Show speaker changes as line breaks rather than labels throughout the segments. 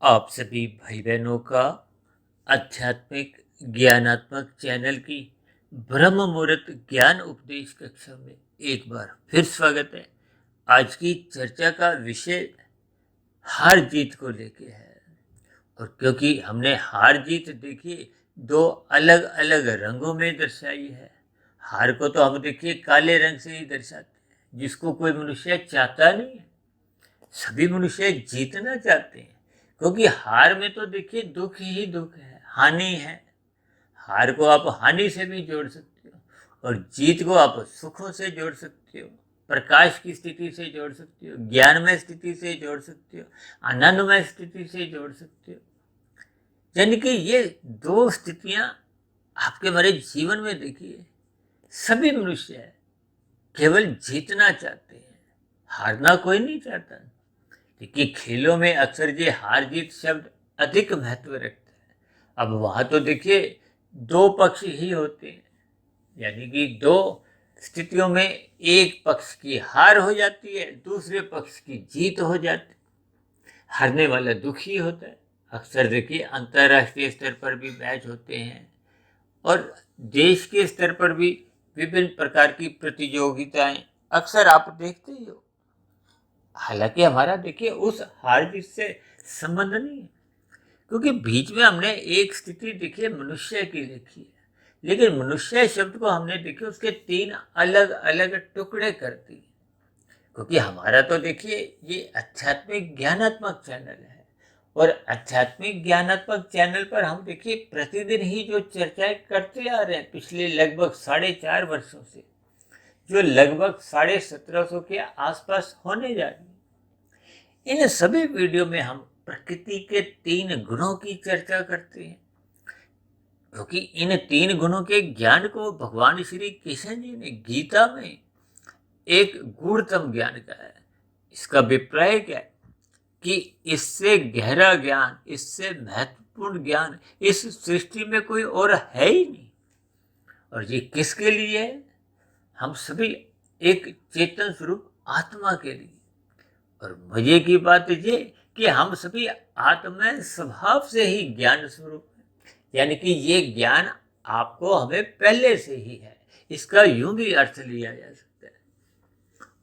आप सभी भाई बहनों का आध्यात्मिक ज्ञानात्मक चैनल की ब्रह्म मुहूर्त ज्ञान उपदेश कक्षा में एक बार फिर स्वागत है। आज की चर्चा का विषय हार जीत को लेके है। और क्योंकि हमने हार जीत देखिए दो अलग अलग रंगों में दर्शाई है। हार को तो हम देखिए काले रंग से ही दर्शाते हैं, जिसको कोई मनुष्य चाहता नहीं है। सभी मनुष्य जीतना चाहते हैं, क्योंकि हार में तो देखिए दुख ही दुख है, हानि है। हार को आप हानि से भी जोड़ सकते हो और जीत को आप सुखों से जोड़ सकते हो, प्रकाश की स्थिति से जोड़ सकते हो, ज्ञानमय स्थिति से जोड़ सकते हो, आनंदमय स्थिति से जोड़ सकते हो। यानी कि ये दो स्थितियां आपके हमारे जीवन में देखिए सभी मनुष्य है केवल जीतना चाहते हैं, हारना कोई नहीं चाहता। देखिए खेलों में अक्सर ये हार जीत शब्द अधिक महत्व रखता है। अब वहां तो देखिए दो पक्ष ही होते हैं, यानी कि दो स्थितियों में एक पक्ष की हार हो जाती है, दूसरे पक्ष की जीत हो जाती है। हारने वाला दुखी होता है। अक्सर देखिए अंतर्राष्ट्रीय स्तर पर भी मैच होते हैं और देश के स्तर पर भी विभिन्न प्रकार की प्रतियोगिताएं अक्सर आप देखते ही हो। हालांकि हमारा देखिए उस हार जीत से संबंध नहीं है, क्योंकि बीच में हमने एक स्थिति देखी है मनुष्य की लिखी है, लेकिन मनुष्य शब्द को हमने देखिए उसके तीन अलग अलग टुकड़े कर दिए। क्योंकि हमारा तो देखिए ये आध्यात्मिक ज्ञानात्मक चैनल है और आध्यात्मिक ज्ञानात्मक चैनल पर हम देखिए प्रतिदिन ही जो चर्चाएं करते आ रहे हैं पिछले लगभग 4.5 वर्षों से, जो लगभग 1750 के आसपास होने जा रही है। इन सभी वीडियो में हम प्रकृति के 3 गुणों की चर्चा करते हैं, क्योंकि इन 3 गुणों के ज्ञान को भगवान श्री कृष्ण जी ने गीता में एक गूढ़तम ज्ञान कहा है। इसका अभिप्राय क्या है कि इससे गहरा ज्ञान, इससे महत्वपूर्ण ज्ञान इस सृष्टि में कोई और है ही नहीं। और ये किसके लिए है? हम सभी एक चेतन स्वरूप आत्मा के लिए। और मजे की बात ये कि हम सभी आत्मा स्वभाव से ही ज्ञान स्वरूप है, यानी कि ये ज्ञान आपको हमें पहले से ही है। इसका यूं भी अर्थ लिया जा सकता है।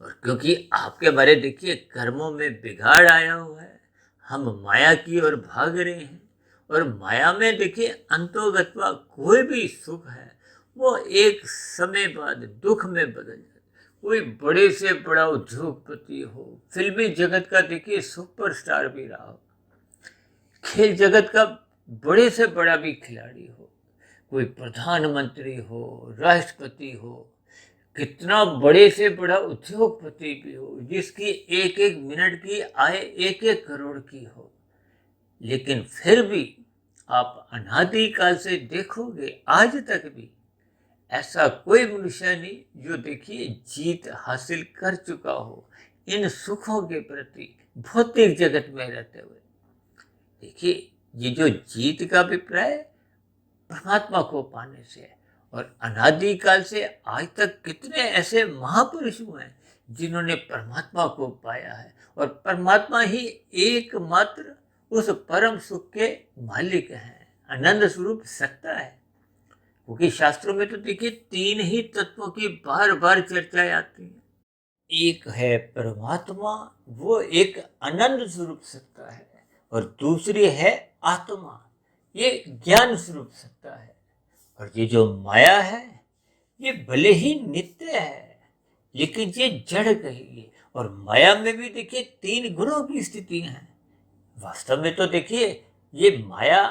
और क्योंकि आपके बारे देखिए कर्मों में बिगाड़ आया हुआ है, हम माया की ओर भाग रहे हैं। और माया में देखिए अंतोगत्वा कोई भी सुख है वो एक समय बाद दुख में बदल जाता है। कोई बड़े से बड़ा उद्योगपति हो, फिल्मी जगत का देखिए सुपरस्टार भी रहा हो, खेल जगत का बड़े से बड़ा भी खिलाड़ी हो, कोई प्रधानमंत्री हो, राष्ट्रपति हो, कितना बड़े से बड़ा उद्योगपति भी हो, जिसकी एक एक मिनट की आय 1-1 करोड़ की हो, लेकिन फिर भी आप अनादिकाल से देखोगे आज तक भी ऐसा कोई मनुष्य नहीं जो देखिए जीत हासिल कर चुका हो इन सुखों के प्रति भौतिक जगत में रहते हुए। देखिए ये जो जीत का अभिप्राय परमात्मा को पाने से है। और अनादिकाल से आज तक कितने ऐसे महापुरुष हुए हैं जिन्होंने परमात्मा को पाया है, और परमात्मा ही एकमात्र उस परम सुख के मालिक हैं, आनंद स्वरूप सत्ता है। क्योंकि शास्त्रों में तो देखिए 3 ही तत्वों की बार बार चर्चाएं आती हैं। एक है परमात्मा, वो एक आनंद स्वरूप सत्ता है, और दूसरी है आत्मा, ये ज्ञान स्वरूप सत्ता है। और ये जो माया है ये भले ही नित्य है, लेकिन ये जड़ कहेगी। और माया में भी देखिए 3 गुणों की स्थिति है। वास्तव में तो देखिए ये माया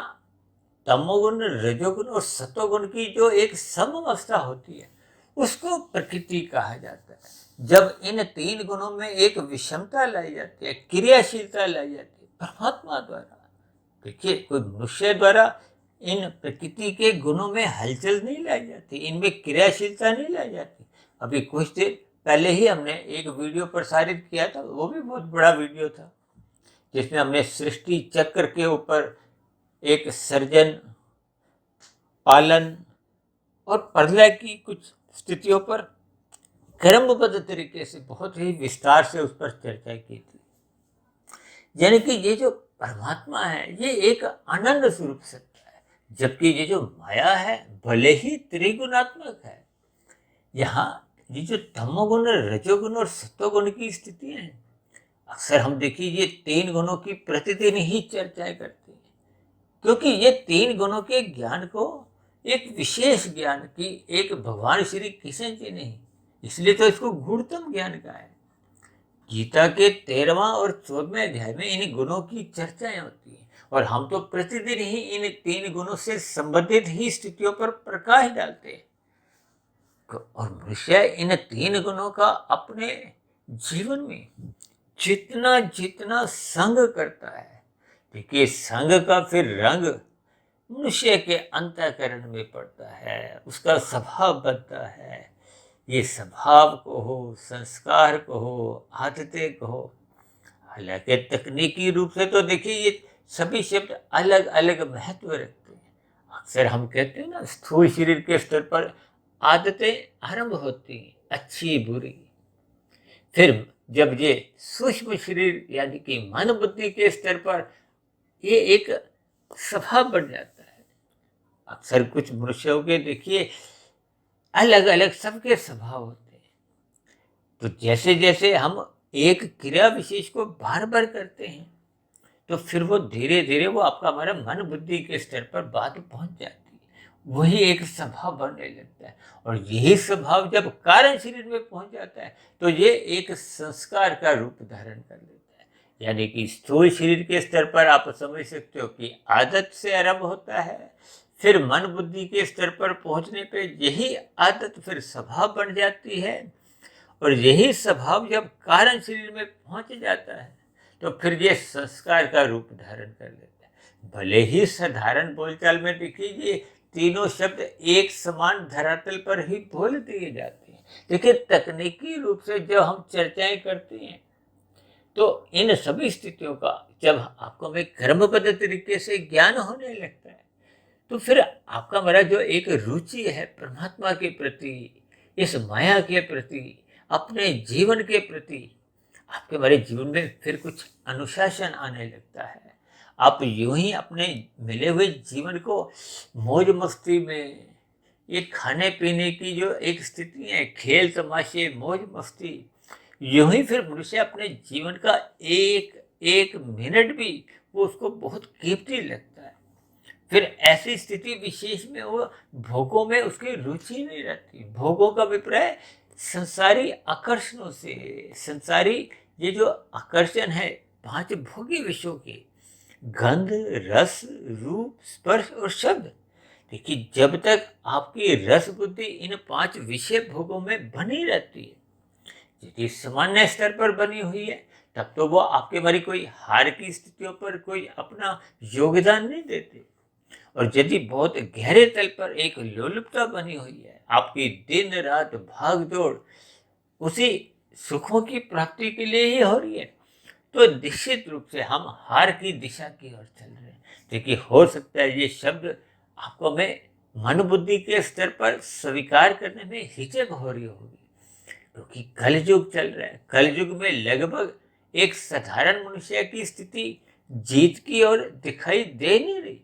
तमोगुण, रजोगुण और सतोगुण की जो एक सम अवस्था होती है उसको प्रकृति कहा जाता है। जब इन 3 गुणों में एक विषमता लाई जाती है, क्रियाशीलता लाई जाती है परमात्मा द्वारा, देखिए कोई मनुष्य द्वारा इन प्रकृति के गुणों में हलचल नहीं लाई जाती, इनमें क्रियाशीलता नहीं लाई जाती। अभी कुछ देर पहले ही हमने एक वीडियो प्रसारित किया था, वो भी बहुत बड़ा वीडियो था, जिसमें हमने सृष्टि चक्र के ऊपर एक सर्जन, पालन और प्रलय की कुछ स्थितियों पर क्रमबद्ध तरीके से बहुत ही विस्तार से उस पर चर्चा की थी। यानी कि ये जो परमात्मा है ये एक आनंद स्वरूप सत्ता है, जबकि ये जो माया है भले ही त्रिगुणात्मक है। यहाँ ये जो तमोगुण, रजोगुण और सत्वगुण की स्थितियां हैं, अक्सर हम देखिए ये तीन गुणों की प्रतिदिन ही चर्चाएं करते हैं, क्योंकि ये तीन गुणों के ज्ञान को एक विशेष ज्ञान की एक भगवान श्री कृष्ण जी ने, इसलिए तो इसको गूढ़तम ज्ञान कहा है। गीता के 13वां और 14वें अध्याय में इन गुणों की चर्चाएं होती हैं, और हम तो प्रतिदिन ही इन तीन गुणों से संबंधित ही स्थितियों पर प्रकाश डालते हैं। और मनुष्य इन तीन गुणों का अपने जीवन में जितना जितना संग करता है, देखिए संग का फिर रंग मनुष्य के अंतःकरण में पड़ता है, उसका स्वभाव बनता है। ये स्वभाव को हो, संस्कार को हो, आदतें को हो। हालांकि तकनीकी रूप से तो देखिए ये सभी शब्द अलग अलग महत्व रखते हैं। अक्सर हम कहते हैं ना, स्थूल शरीर के स्तर पर आदतें आरंभ होती हैं, अच्छी बुरी। फिर जब ये सूक्ष्म शरीर यानी कि मन बुद्धि के स्तर पर ये एक स्वभाव बन जाता है। अक्सर कुछ मनुष्यों के देखिए अलग अलग सबके स्वभाव होते हैं। तो जैसे जैसे हम एक क्रिया विशेष को बार बार करते हैं, तो फिर वो धीरे धीरे वो आपका हमारा मन बुद्धि के स्तर पर बात पहुंच जाती है, वही एक स्वभाव बनने लगता है। और यही स्वभाव जब कारण शरीर में पहुंच जाता है, तो ये एक संस्कार का रूप धारण कर लेता है। यानी कि स्थूल शरीर के स्तर पर आप समझ सकते हो कि आदत से आरंभ होता है, फिर मन बुद्धि के स्तर पर पहुंचने पे यही आदत फिर स्वभाव बन जाती है, और यही स्वभाव जब कारण शरीर में पहुंच जाता है, तो फिर ये संस्कार का रूप धारण कर लेता है। भले ही साधारण बोलचाल में देखिए ये तीनों शब्द एक समान धरातल पर ही बोल दिए जाते हैं, देखिए तकनीकी रूप से जब हम चर्चाएं करते हैं, तो इन सभी स्थितियों का जब आपको में क्रमबद्ध तरीके से ज्ञान होने लगता है, तो फिर आपका मेरा जो एक रुचि है परमात्मा के प्रति, इस माया के प्रति, अपने जीवन के प्रति, आपके मेरे जीवन में फिर कुछ अनुशासन आने लगता है। आप यूं ही अपने मिले हुए जीवन को मौज मस्ती में, ये खाने पीने की जो एक स्थिति है, खेल तमाशे मौज मस्ती, यूं ही फिर मनुष्य अपने जीवन का एक एक मिनट भी वो उसको बहुत कीमती लगता है। फिर ऐसी स्थिति विशेष में वो भोगों में उसकी रुचि नहीं रहती। भोगों का अभिप्राय संसारी आकर्षणों से, संसारी ये जो आकर्षण है पांच भोगी विषयों के, गंध, रस, रूप, स्पर्श और शब्द। देखिए जब तक आपकी रस बुद्धि इन पांच विषय भोगों में बनी रहती है, यदि सामान्य स्तर पर बनी हुई है, तब तो वो आपके बारे कोई हार की स्थितियों पर कोई अपना योगदान नहीं देते। और यदि बहुत गहरे तल पर एक लोलुपता बनी हुई है, आपकी दिन रात भाग दौड़ उसी सुखों की प्राप्ति के लिए ही हो रही है, तो निश्चित रूप से हम हार की दिशा की ओर चल रहे हैं। देखिए हो सकता है ये शब्द आपको में मन बुद्धि के स्तर पर स्वीकार करने में हिचक हो रही होगी, क्योंकि कलयुग चल रहा है। कलयुग में लगभग एक साधारण मनुष्य की स्थिति जीत की ओर दिखाई दे नहीं रही।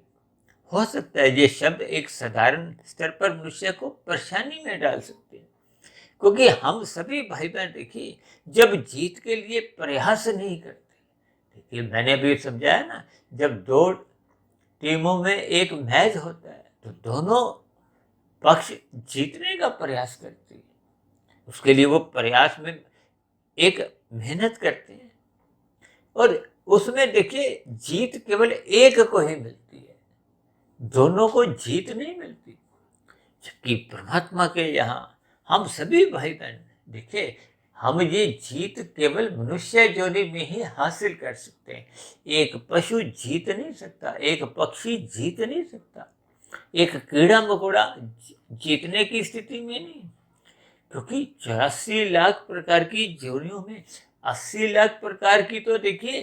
हो सकता है ये शब्द एक साधारण स्तर पर मनुष्य को परेशानी में डाल सकते हैं, क्योंकि हम सभी भाई बहन देखिए जब जीत के लिए प्रयास नहीं करते, देखिए मैंने भी समझाया ना, जब दो टीमों में एक मैच होता है तो दोनों पक्ष जीतने का प्रयास करते हैं, उसके लिए वो प्रयास में एक मेहनत करते हैं, और उसमें देखिए जीत केवल एक को ही मिलती है, दोनों को जीत नहीं मिलती। जबकि परमात्मा के यहाँ हम सभी भाई बहन देखिए, हम ये जीत केवल मनुष्य योनि में ही हासिल कर सकते हैं। एक पशु जीत नहीं सकता, एक पक्षी जीत नहीं सकता, एक कीड़ा मकोड़ा जीतने की स्थिति में नहीं, क्योंकि 84 लाख प्रकार की योनियों में 80 लाख प्रकार की तो देखिए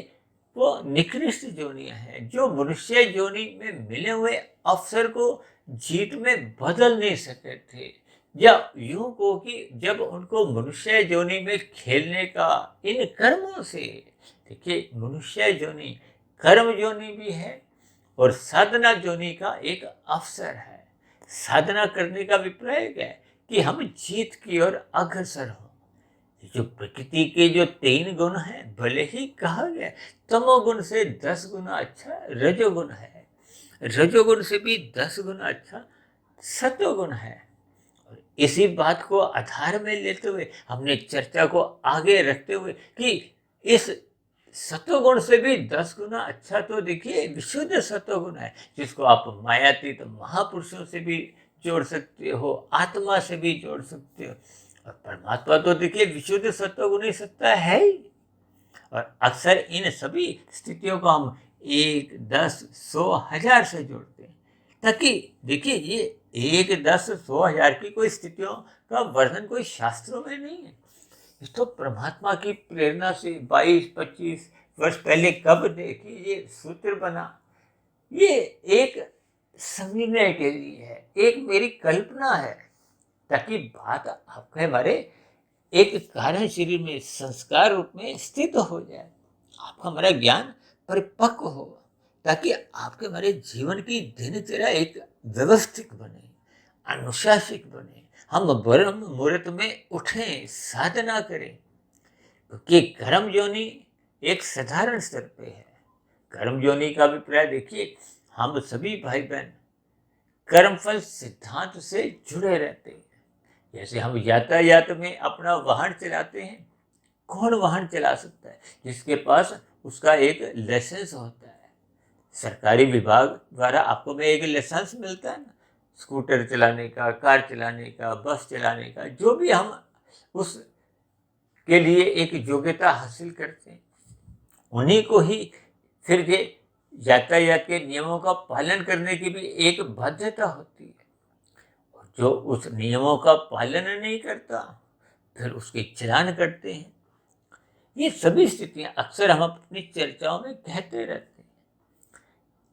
वो निकृष्ट योनियां हैं, जो मनुष्य योनि में मिले हुए अवसर को जीत में बदल नहीं सके थे। या यूं को कि जब उनको मनुष्य योनि में खेलने का इन कर्मों से, देखिए मनुष्य योनि कर्म योनि भी है और साधना योनि का एक अवसर है। साधना करने का अभिप्राय क्या है कि हम जीत की ओर अग्रसर हो। जो प्रकृति के जो 3 गुण हैं, भले ही कहा गया तमोगुण से 10 गुना अच्छा रजोगुण है, रजोगुण से भी 10 गुना अच्छा सतोगुण है। और इसी बात को आधार में लेते हुए हमने चर्चा को आगे रखते हुए कि इस सतोगुण से भी 10 गुना अच्छा तो देखिए विशुद्ध सतोगुण है, जिसको आप मायातीत महापुरुषों से भी जोड़ सकते हो, आत्मा से भी जोड़ सकते हो। और परमात्मा तो देखिए विशुद्ध सत्वगुणी सत्ता है ही। और अक्सर इन सभी स्थितियों को हम 1, 10, 100, 1000 से जोड़ते हैं, ताकि देखिए ये 1, 10, 100, 1000 की कोई स्थितियों का वर्णन कोई शास्त्रों में नहीं है। ये तो परमात्मा की प्रेरणा से 22-25 वर्ष पहले कब देखिए ये सूत्र बना। ये एक समझने के लिए है, एक मेरी कल्पना है, ताकि बात आपके हमारे एक कारण शरीर में संस्कार रूप में स्थित हो जाए, आपका हमारा ज्ञान परिपक्व हो, ताकि आपके हमारे जीवन की दिनचर्या एक व्यवस्थित बने, अनुशासित बने, हम ब्रह्म मुहूर्त में उठें, साधना करें। क्योंकि कर्म योनि एक साधारण स्तर पे है। कर्म योनि का अभिप्राय देखिए, हम सभी भाई बहन कर्मफल सिद्धांत से जुड़े रहते हैं। जैसे हम यातायात में अपना वाहन चलाते हैं, कौन वाहन चला सकता है? जिसके पास उसका एक लाइसेंस होता है। सरकारी विभाग द्वारा आपको में एक लाइसेंस मिलता है ना, स्कूटर चलाने का, कार चलाने का, बस चलाने का, जो भी हम उस के लिए एक योग्यता हासिल करते हैं, उन्हीं को ही फिर ये यातायात के नियमों का पालन करने की भी एक बाध्यता होती है। और जो उस नियमों का पालन नहीं करता, फिर उसके चालान करते हैं। ये सभी स्थितियां अक्सर हम अपनी चर्चाओं में कहते रहते हैं।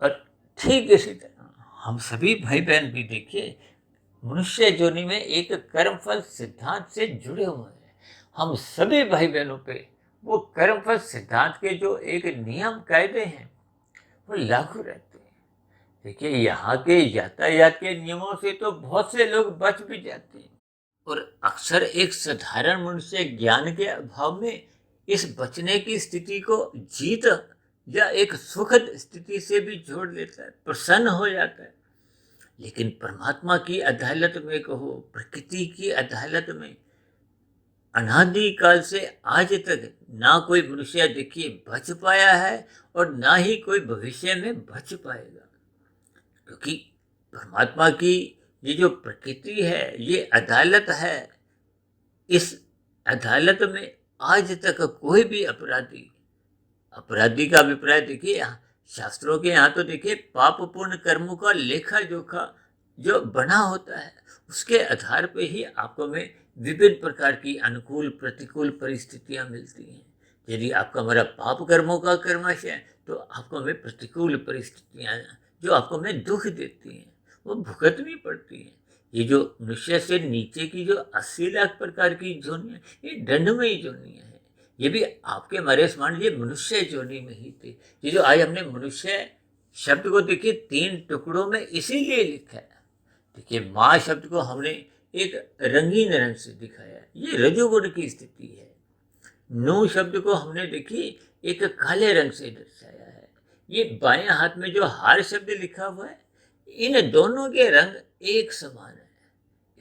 और ठीक इसी तरह हम सभी भाई बहन भी देखिए मनुष्य योनि में एक कर्मफल सिद्धांत से जुड़े हुए हैं। हम सभी भाई बहनों पे वो कर्मफल सिद्धांत के जो एक नियम कायदे हैं वो लागू रहते हैं। देखिए यहाँ के यातायात के नियमों से तो बहुत से लोग बच भी जाते हैं, और अक्सर एक साधारण मनुष्य ज्ञान के अभाव में इस बचने की स्थिति को जीत या एक सुखद स्थिति से भी जोड़ लेता है, प्रसन्न हो जाता है। लेकिन परमात्मा की अदालत में कहो, प्रकृति की अदालत में अनादि काल से आज तक ना कोई मनुष्य देखिए बच पाया है और ना ही कोई भविष्य में बच पाएगा। क्योंकि परमात्मा की ये जो प्रकृति है, ये अदालत है। इस अदालत में आज तक कोई भी अपराधी का अभिप्राय देखिए, शास्त्रों के यहाँ तो देखिए पाप पुण्य कर्मों का लेखा जोखा जो बना होता है, उसके आधार पे ही आपको में विभिन्न प्रकार की अनुकूल प्रतिकूल परिस्थितियां मिलती हैं। यदि आपका हमारा पाप कर्मों का कर्मश है, तो आपको में प्रतिकूल परिस्थितियां जो आपको में दुख देती हैं, वो भुगतनी पड़ती हैं। ये जो मनुष्य से नीचे की जो 80 लाख प्रकार की जोनियां, ये दंडमयी जोनियां हैं। ये भी आपके हमारे समान ये मनुष्य योनि में ही थे। ये जो आज हमने मनुष्य शब्द को देखिए 3 टुकड़ों में इसीलिए लिखा है। देखिए माँ शब्द को हमने एक रंगीन रंग से दिखाया है, ये रजोगुण की स्थिति है। नू शब्द को हमने देखिए एक काले रंग से दर्शाया है। ये बाएं हाथ में जो हार शब्द लिखा हुआ है, इन दोनों के रंग एक समान है।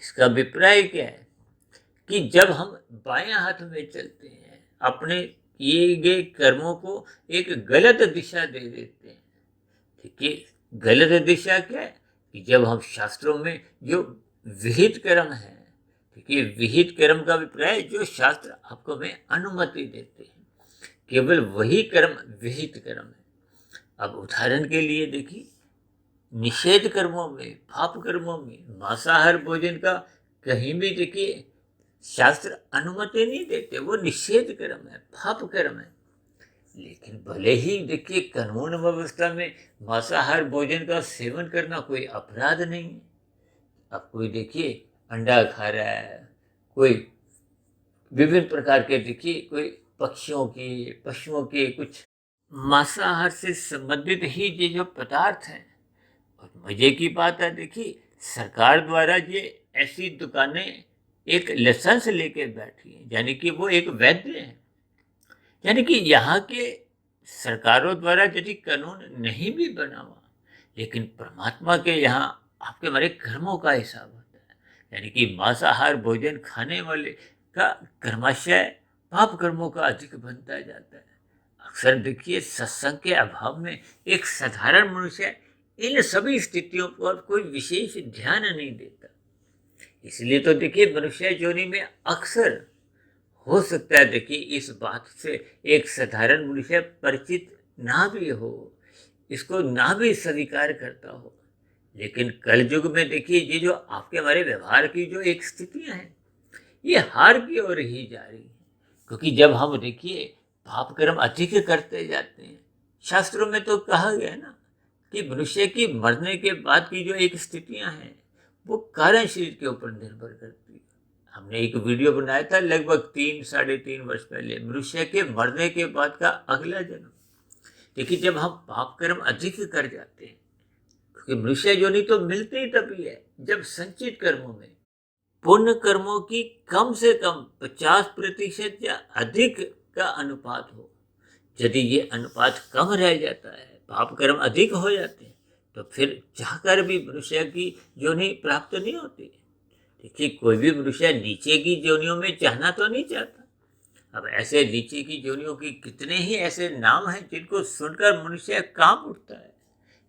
इसका अभिप्राय क्या है कि जब हम बाएं हाथ में चलते हैं, अपने किए गए कर्मों को एक गलत दिशा दे देते हैं। देखिए गलत दिशा क्या है कि जब हम शास्त्रों में जो विहित कर्म है, देखिए विहित कर्म का अभिप्राय जो शास्त्र आपको में अनुमति देते हैं, केवल वही कर्म विहित कर्म है। अब उदाहरण के लिए देखिए निषेध कर्मों में, पाप कर्मों में, मांसाहार भोजन का कहीं भी देखिए शास्त्र अनुमति नहीं देते, वो निषेध कर्म है, पाप कर्म है। लेकिन भले ही देखिए कानून व्यवस्था में मांसाहार भोजन का सेवन करना कोई अपराध नहीं है। अब कोई देखिए अंडा खा रहा है, कोई विभिन्न प्रकार के देखिए कोई पक्षियों के, पशुओं के कुछ मांसाहार से संबंधित ही ये जो पदार्थ हैं। और मजे की बात है, देखिए सरकार द्वारा ये ऐसी दुकानें एक लाइसेंस लेके बैठी हैं, यानी कि वो एक वैध है। यानी कि यहाँ के सरकारों द्वारा यदि कानून नहीं भी बना हुआ, लेकिन परमात्मा के यहाँ आपके हमारे कर्मों का हिसाब होता है। यानी कि मांसाहार भोजन खाने वाले का कर्माशय पाप कर्मों का अधिक बनता जाता है। अक्सर देखिए सत्संग के अभाव में एक साधारण मनुष्य इन सभी स्थितियों पर कोई विशेष ध्यान नहीं देता। इसलिए तो देखिए मनुष्य योनि में अक्सर हो सकता है, देखिए इस बात से एक साधारण मनुष्य परिचित ना भी हो, इसको ना भी स्वीकार करता हो, लेकिन कलयुग में देखिए ये जो आपके हमारे व्यवहार की जो एक स्थितियां हैं, ये हार की ओर ही जा रही है। क्योंकि जब हम देखिए पाप कर्म अधिक करते जाते हैं, शास्त्रों में तो कहा गया ना कि मनुष्य की मरने के बाद की जो एक स्थितियां हैं, वो कारण शरीर के ऊपर निर्भर करती है। हमने एक वीडियो बनाया था लगभग 3-3.5 वर्ष पहले, मनुष्य के मरने के बाद का अगला जन्म। देखिए जब हम पाप कर्म अधिक कर जाते हैं, क्योंकि मनुष्य योनि तो मिलते ही तभी है जब संचित कर्मों में पुण्य कर्मों की कम से कम 50% या अधिक का अनुपात हो। यदि ये अनुपात कम रह जाता है, पाप कर्म अधिक हो जाते हैं, तो फिर चाहकर भी मनुष्य की योनि प्राप्त नहीं होती। देखिए कोई भी मनुष्य नीचे की योनियों में जाना तो नहीं चाहता। अब ऐसे नीचे की योनियों की कितने ही ऐसे नाम हैं जिनको सुनकर मनुष्य कांप उठता है।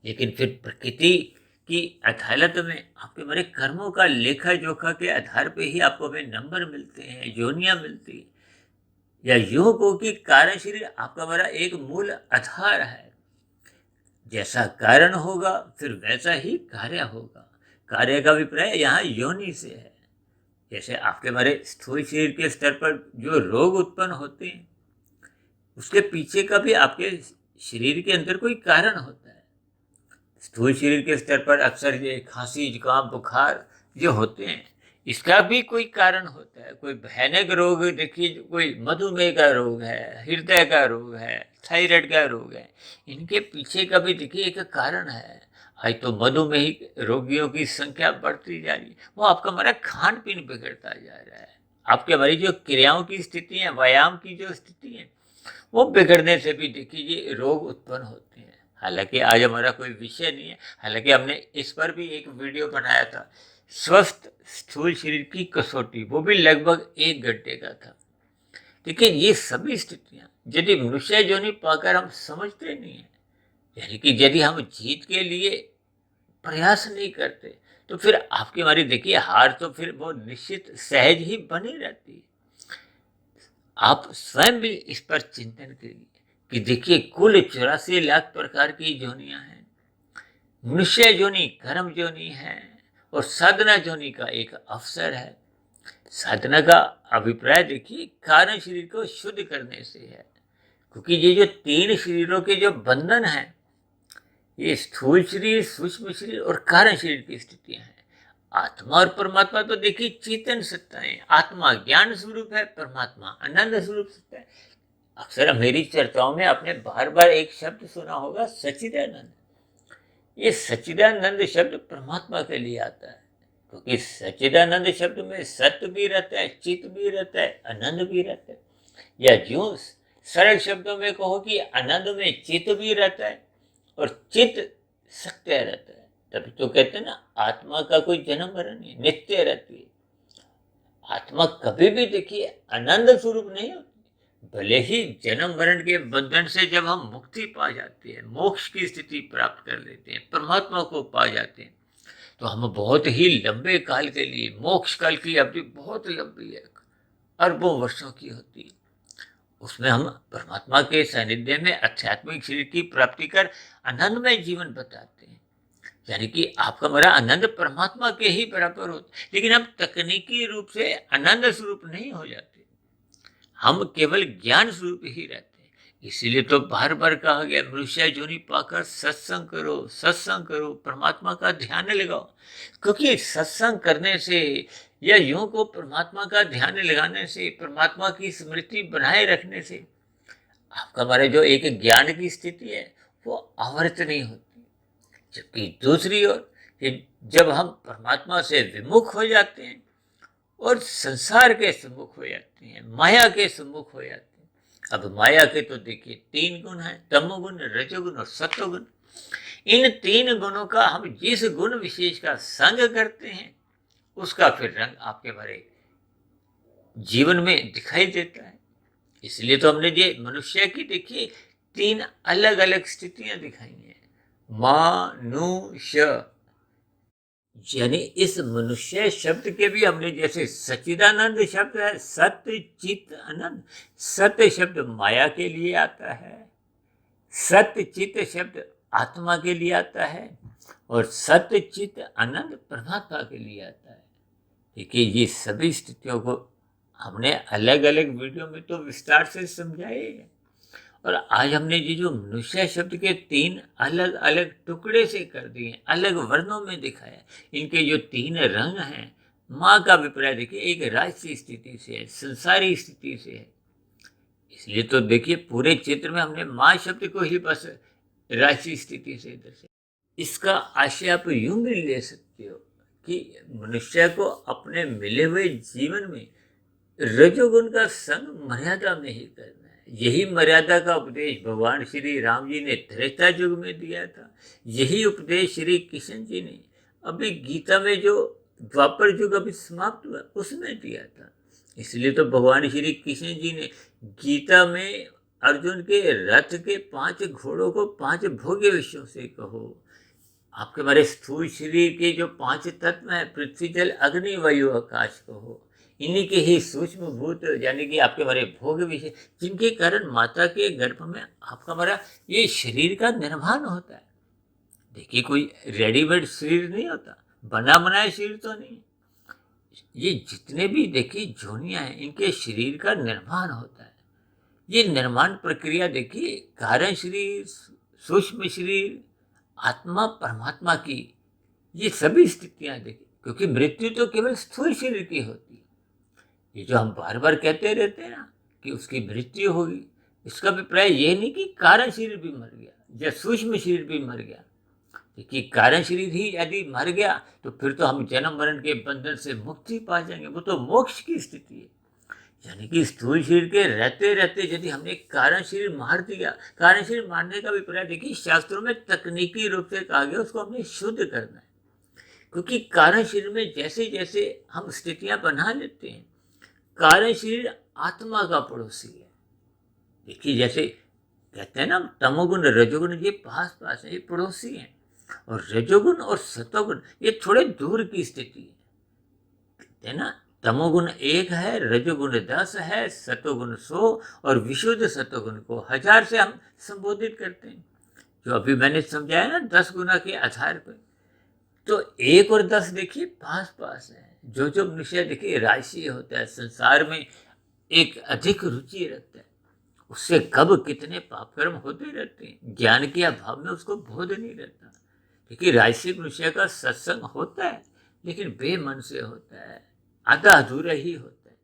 लेकिन फिर प्रकृति की अदालत में आपके बड़े कर्मों का लेखा जोखा के आधार पे ही आपको हमें नंबर मिलते हैं, योनियां मिलती है। या योग हो कि कारण शरीर आपका बड़ा एक मूल आधार है। जैसा कारण होगा फिर वैसा ही कार्य होगा। कार्य का अभिप्राय यहाँ योनि से है। जैसे आपके हमारे स्थूल शरीर के स्तर पर जो रोग उत्पन्न होते हैं, उसके पीछे का भी आपके शरीर के अंदर कोई कारण होता है। स्थूल शरीर के स्तर पर अक्सर ये खांसी जुकाम बुखार जो होते हैं, इसका भी कोई कारण होता है। कोई भयानक रोग, देखिए कोई मधुमेह का रोग है, हृदय का रोग है, थायराइड का रोग है, इनके पीछे का भी देखिए एक कारण है। आज तो मधुमेही रोगियों की संख्या बढ़ती जा रही है। वो आपका हमारा खान पीन बिगड़ता जा रहा है। आपके हमारी जो क्रियाओं की स्थिति है, व्यायाम की जो स्थिति है, वो बिगड़ने से भी देखिए ये रोग उत्पन्न होते हैं। हालांकि आज हमारा कोई विषय नहीं है, हालांकि हमने इस पर भी एक वीडियो बनाया था, स्वस्थ स्थूल शरीर की कसौटी, वो भी लगभग 1 घंटे का था। देखिए ये सभी स्थितियां यदि मनुष्य योनि पाकर हम समझते नहीं है, यानी कि यदि हम जीत के लिए प्रयास नहीं करते, तो फिर आपकी हमारी देखिए हार तो फिर वो निश्चित सहज ही बनी रहती है। आप स्वयं भी इस पर चिंतन करिए कि देखिए कुल 84 लाख प्रकार की योनियां हैं। मनुष्य योनि कर्म योनि है और साधना योनि का एक अवसर है। साधना का अभिप्राय देखिए कारण शरीर को शुद्ध करने से है। क्योंकि ये जो 3 शरीरों के जो बंधन है, ये स्थूल शरीर, सूक्ष्म शरीर और कारण शरीर की स्थितियां हैं। आत्मा और परमात्मा तो देखिए चेतन सत्ता है। आत्मा ज्ञान स्वरूप है, परमात्मा आनंद स्वरूप सत्ता है। अक्सर मेरी चर्चाओं में आपने बार बार एक शब्द सुना होगा, सच्चिदानंद। ये सच्चिदानंद शब्द परमात्मा के लिए आता है, क्योंकि सच्चिदानंद शब्द में सत्य भी रहता है, चित्त भी रहता है, आनंद भी रहता है। या यूं सरल शब्दों में कहो कि आनंद में चित्त भी रहता है और चित्त सत्य रहता है। तभी तो कहते हैं ना, आत्मा का कोई जन्म मरण नहीं, नित्य रहती है। आत्मा कभी भी देखिए आनंद स्वरूप नहीं होती। भले ही जन्म मरण के बंधन से जब हम मुक्ति पा जाते हैं, मोक्ष की स्थिति प्राप्त कर लेते हैं, परमात्मा को पा जाते हैं, तो हम बहुत ही लंबे काल के लिए, मोक्ष काल की अवधि बहुत लंबी है, अरबों वर्षों की होती है, उसमें हम परमात्मा के सानिध्य में आध्यात्मिक शरीर की प्राप्ति कर आनंदमय जीवन बताते हैं। यानी कि आपका मेरा आनंद परमात्मा के ही बराबर होता है। लेकिन हम तकनीकी रूप से आनंद स्वरूप नहीं हो जाते, हम केवल ज्ञान स्वरूप ही रहते हैं। इसीलिए तो बार बार कहा गया, मनुष्य योनि पाकर सत्संग करो, सत्संग करो, परमात्मा का ध्यान लगाओ। क्योंकि सत्संग करने से या यूं को परमात्मा का ध्यान लगाने से, परमात्मा की स्मृति बनाए रखने से आपका हमारे जो एक ज्ञान की स्थिति है वो आवर्त नहीं होती। जबकि दूसरी ओर ये जब हम परमात्मा से विमुख हो जाते हैं और संसार के सम्मुख हो जाते हैं, माया के सम्मुख हो जाते हैं। अब माया के तो देखिए 3 गुण हैं, तमोगुण, रजोगुण और सत्वगुण। इन 3 गुणों का हम जिस गुण विशेष का संग करते हैं उसका फिर रंग आपके हमारे जीवन में दिखाई देता है। इसलिए तो हमने ये मनुष्य की देखिए 3 अलग अलग स्थितियां दिखाई हैं। मानुष्य यानी इस मनुष्य शब्द के भी हमने जैसे सच्चिदानंद शब्द है, सत्य चित आनंद। सत्य शब्द माया के लिए आता है, सत्य चित शब्द आत्मा के लिए आता है और सत्य चित आनंद परमात्मा के लिए आता है। देखिए ये सभी स्थितियों को हमने अलग अलग वीडियो में तो विस्तार से समझाए हैं। और आज हमने ये जो मनुष्य शब्द के 3 अलग अलग टुकड़े से कर दिए, अलग वर्णों में दिखाया, इनके जो 3 रंग हैं, माँ का अभिप्राय देखिए एक राजसी स्थिति से है, संसारी स्थिति से है। इसलिए तो देखिए पूरे चित्र में हमने माँ शब्द को ही बस राजसी स्थिति से दर्शाया। इसका आशय आप यूं भी ले सकते हो कि मनुष्य को अपने मिले हुए जीवन में रजोगुण का संग मर्यादा में ही करना है। यही मर्यादा का उपदेश भगवान श्री राम जी ने त्रेता युग में दिया था। यही उपदेश श्री कृष्ण जी ने अभी गीता में जो द्वापर युग अभी समाप्त हुआ उसमें दिया था। इसलिए तो भगवान श्री कृष्ण जी ने गीता में अर्जुन के रथ के 5 घोड़ों को 5 भोग्य विषयों से कहो। आपके हमारे स्थूल शरीर के जो 5 तत्व हैं, पृथ्वी जल अग्नि वायु आकाश को हो, इन्हीं के ही सूक्ष्म भूत यानी कि आपके हमारे भोग विषय, जिनके कारण माता के गर्भ में आपका हमारा ये शरीर का निर्माण होता है। देखिए कोई रेडीमेड शरीर नहीं होता, बना बनाया शरीर तो नहीं। ये जितने भी देखिए जोनियां हैं, इनके शरीर का निर्माण होता है। ये निर्माण प्रक्रिया देखिए कारण शरीर, सूक्ष्म शरीर, आत्मा परमात्मा की, ये सभी स्थितियां देखिए, क्योंकि मृत्यु तो केवल स्थूल शरीर की होती है। ये जो हम बार बार कहते रहते हैं ना कि उसकी मृत्यु होगी, इसका अभिप्राय ये नहीं कि कारण शरीर भी मर गया या सूक्ष्म शरीर भी मर गया। देखिए कारण शरीर ही यदि मर गया तो फिर तो हम जन्म मरण के बंधन से मुक्ति पा जाएंगे, वो तो मोक्ष की स्थिति है। यानी कि स्थूल शरीर के रहते रहते यदि हमने कारण शरीर मार दिया, कारण शरीर मारने का अभिप्राय देखिए शास्त्रों में तकनीकी रूप से कहा गया उसको हमने शुद्ध करना है। क्योंकि कारण शरीर में जैसे जैसे हम स्थितियां बना लेते हैं, कारण शरीर आत्मा का पड़ोसी है। देखिए जैसे कहते हैं ना तमोगुण रजोगुण ये पास पास है, ये पड़ोसी हैं। और रजोगुण और सतोगुण ये थोड़े दूर की स्थिति है। कहते हैं ना तमोगुण 1 है, रजोगुण 10 है, सतोगुण 100 और विशुद्ध सतोगुण को 1000 से हम संबोधित करते हैं। जो अभी मैंने समझाया ना 10 गुना के आधार पर, तो 1 और 10 देखिए पास पास है। जो जो मनुष्य देखिए राशि होता है, संसार में एक अधिक रुचि रखता है, उससे कब कितने पाप कर्म होते रहते हैं, ज्ञान के अभाव में उसको बोध नहीं रहता। देखिए राशि मनुष्य का सत्संग होता है लेकिन बेमन से होता है, आधा अधूरा ही होता है।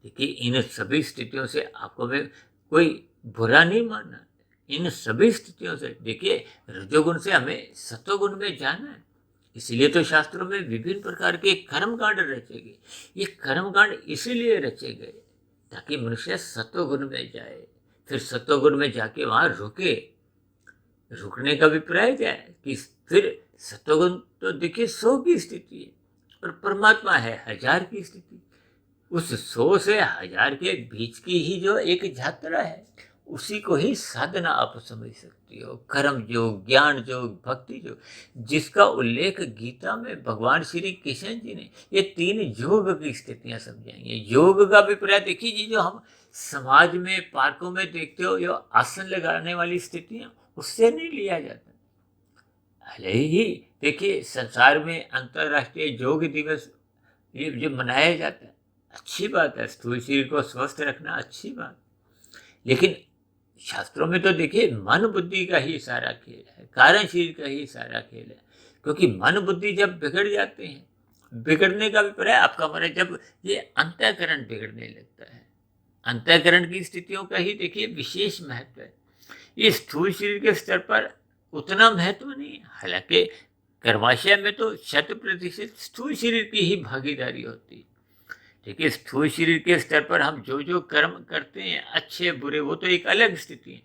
देखिए इन सभी स्थितियों से आपको मैं कोई बुरा नहीं मानना। इन सभी स्थितियों से देखिए रजोगुण से हमें सतोगुण में जाना है। इसीलिए तो शास्त्रों में विभिन्न प्रकार के कर्मकांड रचे गए। ये कर्मकांड इसीलिए रचे गए ताकि मनुष्य सतोगुण में जाए, फिर सतोगुण में जाके वहां रुके। रुकने का अभिप्राय क्या है कि फिर सतोगुण तो देखिए 100 की स्थिति है और परमात्मा है 1000 की स्थिति। उस 100 से 1000 के बीच की ही जो एक यात्रा है, उसी को ही साधना आप समझ सकती हो। कर्म योग, ज्ञान योग, भक्ति योग, जिसका उल्लेख गीता में भगवान श्री कृष्ण जी ने ये 3 योग की स्थितियां समझाई हैं। योग का अभिप्राय देखिए जो हम समाज में पार्कों में देखते हो, जो आसन लगाने वाली स्थितियां, उससे नहीं लिया जाता। भले ही देखिए संसार में अंतर्राष्ट्रीय योग दिवस ये जो मनाया जाता है, अच्छी बात है, स्थूल शरीर को स्वस्थ रखना अच्छी बात। लेकिन शास्त्रों में तो देखिए मन बुद्धि का ही सारा खेल है, कारण शरीर का ही सारा खेल है। क्योंकि मन बुद्धि जब बिगड़ जाते हैं, बिगड़ने का अभिप्राय आपका हमारा जब ये अंतःकरण बिगड़ने लगता है, अंतःकरण की स्थितियों का ही देखिए विशेष महत्व है। ये स्थूल शरीर के स्तर पर उतना महत्व नहीं है। हालांकि कर्माशय में तो 100% स्थूल शरीर की ही भागीदारी होती है। देखिए स्थूल शरीर के स्तर पर हम जो जो कर्म करते हैं, अच्छे बुरे, वो तो एक अलग स्थिति है,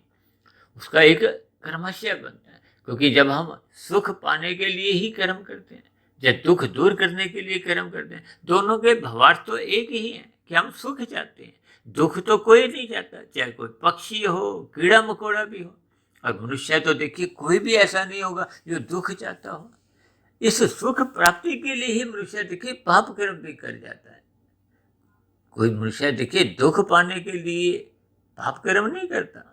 उसका एक कर्माशय बनता है। क्योंकि जब हम सुख पाने के लिए ही कर्म करते हैं, जब दुख दूर करने के लिए कर्म करते हैं, दोनों के भावार्थ तो एक ही है कि हम सुख चाहते हैं। दुख तो कोई नहीं चाहता, चाहे कोई पक्षी हो, कीड़ा मकोड़ा भी हो। और मनुष्य तो देखिए कोई भी ऐसा नहीं होगा जो दुख चाहता हो। इस सुख प्राप्ति के लिए ही मनुष्य देखिए पाप कर्म भी कर जाता है। कोई मनुष्य देखिए दुख पाने के लिए पाप कर्म नहीं करता,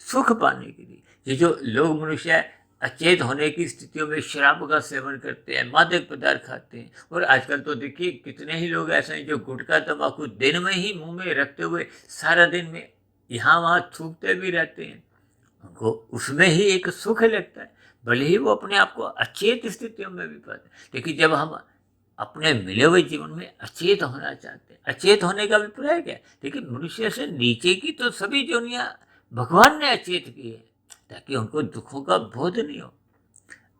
सुख पाने के लिए। ये जो लोग मनुष्य अचेत होने की स्थितियों में शराब का सेवन करते हैं, मादक पदार्थ खाते हैं, और आजकल तो देखिए कितने ही लोग ऐसे हैं जो गुटखा तंबाकू दिन में ही मुंह में रखते हुए सारा दिन में यहाँ वहाँ थूकते भी रहते हैं। उनको उसमें ही एक सुख लगता है, भले ही वो अपने आप को अचेत स्थितियों में भी पाते हैं। लेकिन जब हम अपने मिले हुए जीवन में अचेत होना चाहते हैं, अचेत होने का अभिप्राय क्या है? देखिए मनुष्य से नीचे की तो सभी जोनियां भगवान ने अचेत की है, ताकि उनको दुखों का बोध नहीं हो।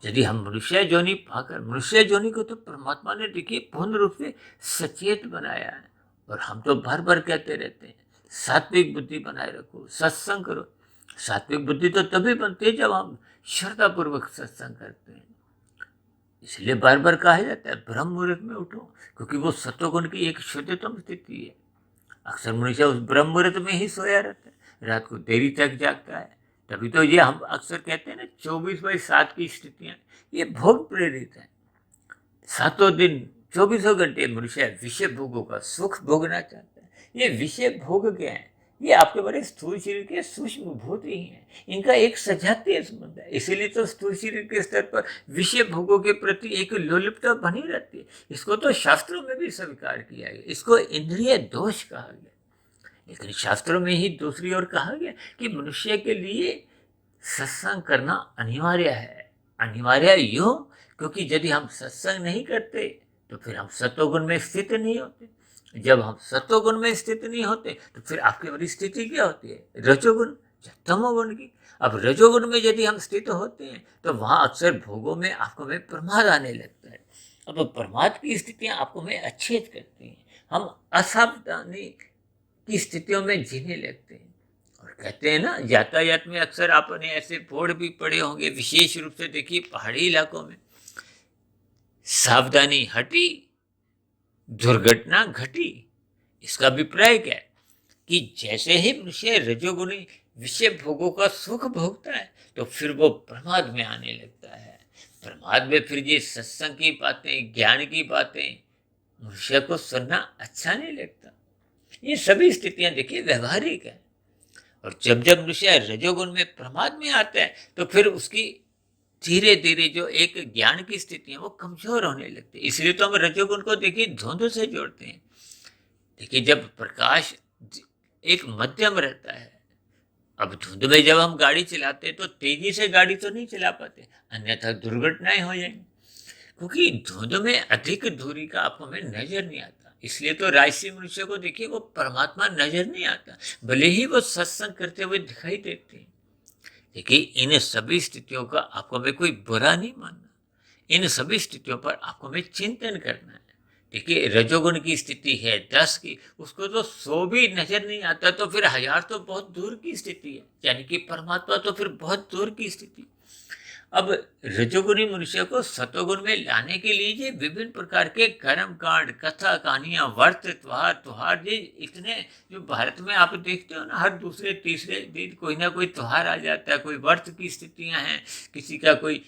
यदि हम मनुष्य जोनि पाकर, मनुष्य जोनि को तो परमात्मा ने देखिए पूर्ण रूप से सचेत बनाया है। और हम तो बार बार कहते रहते हैं सात्विक बुद्धि बनाए रखो, सत्संग करो। सात्विक बुद्धि तो तभी बनती है जब हम श्रद्धापूर्वक सत्संग करते हैं। इसलिए बार बार कहा जाता है ब्रह्म मुहूर्त में उठो, क्योंकि वो सत्वगुण की एक शुद्धतम स्थिति है। अक्सर मनुष्य उस ब्रह्म मुहूर्त में ही सोया रहता है, रात को देरी तक जागता है। तभी तो ये हम अक्सर कहते हैं ना 24/7 की स्थितियां, ये भोग प्रेरित है। सातों दिन 24 घंटे मनुष्य विषय भोगों का सुख भोगना चाहता है। ये विषय भोग क्या है? ये आपके बड़े स्थूल शरीर के सूक्ष्म भूत ही हैं। इनका एक सजातीय संबंध है। इसीलिए तो स्थूल शरीर के स्तर पर विषय भोगों के प्रति एक लोलुपता बनी रहती है। इसको तो शास्त्रों में भी स्वीकार किया गया, इसको इंद्रिय दोष कहा गया। लेकिन शास्त्रों में ही दूसरी ओर कहा गया कि मनुष्य के लिए सत्संग करना अनिवार्य है। अनिवार्य यूं क्योंकि यदि हम सत्संग नहीं करते तो फिर हम सत्वगुण में स्थित नहीं होते। जब हम सत्वगुण में स्थित नहीं होते तो फिर आपकी बड़ी स्थिति क्या होती है? रजोगुण या तमोगुण की। अब रजोगुण में यदि हम स्थित होते हैं तो वहां अक्सर भोगों में आपको में प्रमाद आने लगता है। अब प्रमाद की स्थितियां आपको में अच्छेद करती हैं। हम असावधानी की स्थितियों में जीने लगते हैं। और कहते हैं ना, यातायात में अक्सर आपने ऐसे बोर्ड भी पढ़े होंगे, विशेष रूप से देखिए पहाड़ी इलाकों में, सावधानी हटी दुर्घटना घटी। इसका अभिप्राय क्या है कि जैसे ही मनुष्य रजोगुणी विषय भोगों का सुख भोगता है तो फिर वो प्रमाद में आने लगता है। प्रमाद में फिर ये सत्संग की बातें, ज्ञान की बातें मनुष्य को सुनना अच्छा नहीं लगता। ये सभी स्थितियां देखिए व्यवहारिक है। और जब जब मनुष्य रजोगुण में प्रमाद में आता है तो फिर उसकी धीरे धीरे जो एक ज्ञान की स्थिति है वो कमजोर होने लगती है। इसलिए तो हम रजोगुण को देखिए धुंध से जोड़ते हैं। देखिए जब प्रकाश एक मध्यम रहता है, अब धुंध में जब हम गाड़ी चलाते हैं तो तेजी से गाड़ी तो नहीं चला पाते, अन्यथा दुर्घटनाएं हो जाएंगी। क्योंकि धुंध में अधिक दूरी का आपको में नजर नहीं आता। इसलिए तो राजसी मनुष्य को देखिए वो परमात्मा नजर नहीं आता, भले ही वो सत्संग करते हुए दिखाई देते हैं। देखिए इन सभी स्थितियों का आपको में कोई बुरा नहीं मानना, इन सभी स्थितियों पर आपको में चिंतन करना है। देखिए रजोगुण की स्थिति है 10 की, उसको तो 100 भी नजर नहीं आता तो फिर 1000 तो बहुत दूर की स्थिति है, यानी कि परमात्मा तो फिर बहुत दूर की स्थिति। अब रजोगुणी मनुष्य को सतोगुण में लाने के लिए ये विभिन्न प्रकार के कर्म कांड, कथा कहानियां, व्रत, त्योहार ये इतने, जो भारत में आप देखते हो ना, हर दूसरे तीसरे दिन कोई ना कोई त्योहार आ जाता है, कोई व्रत की स्थितियां हैं, किसी का कोई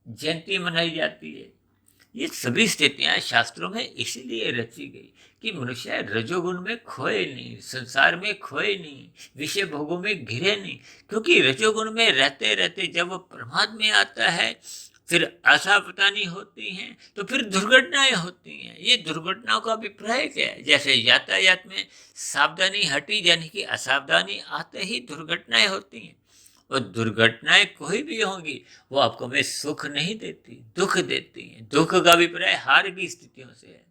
जयंती मनाई जाती है। ये सभी स्थितियां शास्त्रों में इसीलिए रची गई कि मनुष्य रजोगुण में खोए नहीं, संसार में खोए नहीं, विषय भोगों में घिरे नहीं। क्योंकि रजोगुण में रहते रहते जब वो प्रमाद में आता है फिर असावधानी होती हैं तो फिर दुर्घटनाएं होती हैं। ये दुर्घटनाओं का अभिप्राय क्या है? जैसे यातायात में सावधानी हटी यानी कि असावधानी आते ही दुर्घटनाएं होती हैं। और दुर्घटनाएं कोई भी होंगी वो आपको में सुख नहीं देती, दुख देती हैं। दुख का अभिप्राय हार की स्थितियों से है।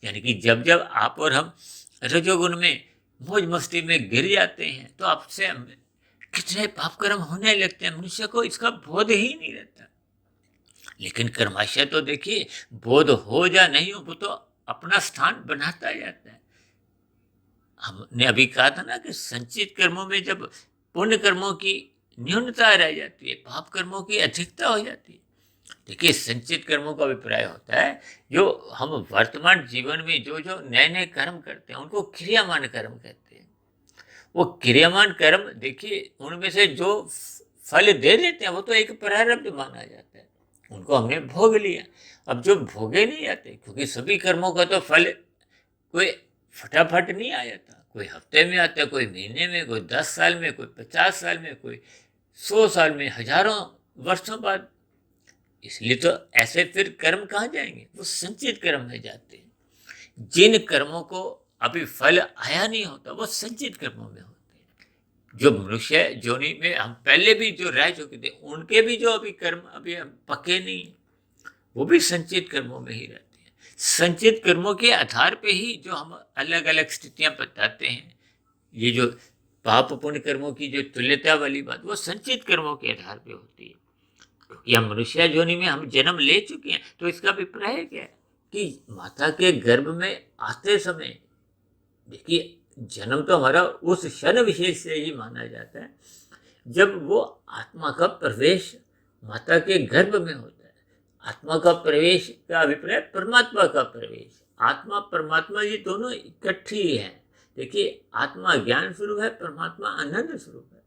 यानी कि जब जब आप और हम रजोगुण में मौज मस्ती में गिर जाते हैं तो आपसे हमें कितने पाप कर्म होने लगते हैं, मनुष्य को इसका बोध ही नहीं रहता। लेकिन कर्माशय तो देखिए, बोध हो या नहीं हो, वो तो अपना स्थान बनाता जाता है। हमने अभी कहा था ना कि संचित कर्मों में जब पुण्य कर्मों की न्यूनता रह जाती है, पाप कर्मों की अधिकता हो जाती है। देखिए, संचित कर्मों का अभिप्राय होता है जो हम वर्तमान जीवन में जो जो नए नए कर्म करते हैं उनको क्रियामान कर्म कहते हैं। वो क्रियामान कर्म देखिए, उनमें से जो फल दे देते हैं वो तो एक प्रारब्ध माना जाता है, उनको हमने भोग लिया। अब जो भोगे नहीं जाते, क्योंकि सभी कर्मों का तो फल कोई फटाफट नहीं आ जाता, कोई हफ्ते में आता है, कोई महीने में, कोई 10 साल में, कोई 50 साल में, कोई 100 साल में, हजारों वर्षों बाद। इसलिए तो ऐसे फिर कर्म कहाँ जाएंगे, वो संचित कर्म में जाते हैं। जिन कर्मों को अभी फल आया नहीं होता वो संचित कर्मों में होते हैं। जो मनुष्य जोनि में हम पहले भी जो रह चुके थे, उनके भी जो अभी कर्म अभी हम पके नहीं, वो भी संचित कर्मों में ही रहते हैं। संचित कर्मों के आधार पे ही जो हम अलग अलग स्थितियां बताते हैं, ये जो पाप पुण्य कर्मों की जो तुल्यता वाली बात, वो संचित कर्मों के आधार पे होती है। क्योंकि हम मनुष्य योनि में हम जन्म ले चुके हैं, तो इसका अभिप्राय क्या है कि माता के गर्भ में आते समय, देखिए, जन्म तो हमारा उस क्षण विशेष से ही माना जाता है जब वो आत्मा का प्रवेश माता के गर्भ में होता है। आत्मा का प्रवेश का अभिप्राय परमात्मा का प्रवेश। आत्मा परमात्मा ये दोनों इकट्ठी है। देखिए, आत्मा ज्ञान स्वरूप है, परमात्मा आनंद स्वरूप है।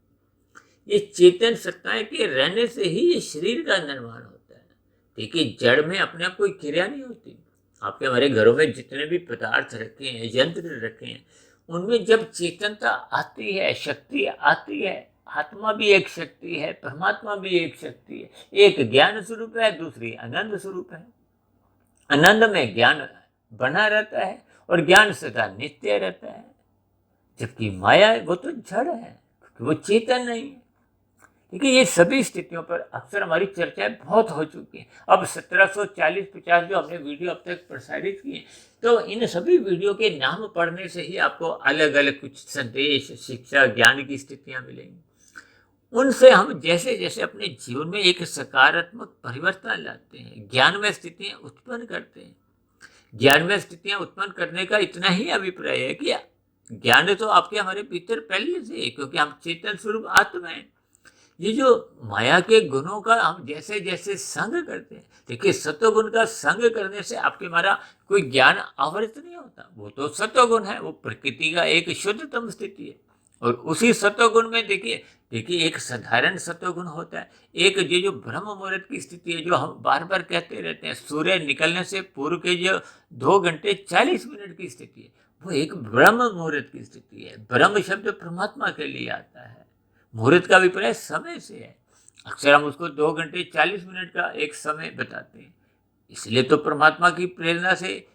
ये चेतन सत्ताएं के रहने से ही ये शरीर का निर्माण होता है। देखिए, जड़ में अपने आप कोई क्रिया नहीं होती। आपके हमारे घरों में जितने भी पदार्थ रखे हैं, यंत्र रखे हैं, उनमें जब चेतनता आती है, शक्ति आती है, आत्मा भी एक शक्ति है, परमात्मा भी एक शक्ति है। एक ज्ञान स्वरूप है, दूसरी आनंद स्वरूप है। आनंद में ज्ञान बना रहता है और ज्ञान सदा नित्य रहता है। जबकि माया वो तो जड़ है, क्योंकि वो चेतन नहीं है। देखिए, ये सभी स्थितियों पर अक्सर हमारी चर्चाएं बहुत हो चुकी हैं। अब 1740-50 जो हमने वीडियो अब तक प्रसारित किए, तो इन सभी वीडियो के नाम पढ़ने से ही आपको अलग अलग कुछ संदेश, शिक्षा, ज्ञान की स्थितियां मिलेंगी। उनसे हम जैसे जैसे अपने जीवन में एक सकारात्मक परिवर्तन लाते हैं, ज्ञान में स्थितियां उत्पन्न करते हैं। ज्ञान में स्थितियां उत्पन्न करने का इतना ही अभिप्राय है कि ज्ञान तो आपके हमारे भीतर पहले से है, क्योंकि हम चेतन स्वरूप आत्मा है। ये जो माया के गुणों का हम जैसे जैसे संग करते हैं, देखिए, सत्वगुण का संग करने से आपके हमारा कोई ज्ञान आवृत नहीं होता। वो तो सत्वगुण है, वो प्रकृति का एक शुद्धतम स्थिति है। और उसी सत्वगुण में देखिए देखिए एक साधारण सत्वगुण होता है, एक ये जो ब्रह्म मुहूर्त की स्थिति है, जो हम बार बार कहते रहते हैं, सूर्य निकलने से पूर्व के जो 2 घंटे 40 मिनट की स्थिति है, वो एक ब्रह्म मुहूर्त की स्थिति है। ब्रह्म शब्द परमात्मा के लिए आता है, मुहूर्त का अभिप्राय समय से है। अक्सर हम उसको 2 घंटे 40 मिनट का एक समय बताते हैं। इसलिए तो परमात्मा की प्रेरणा से,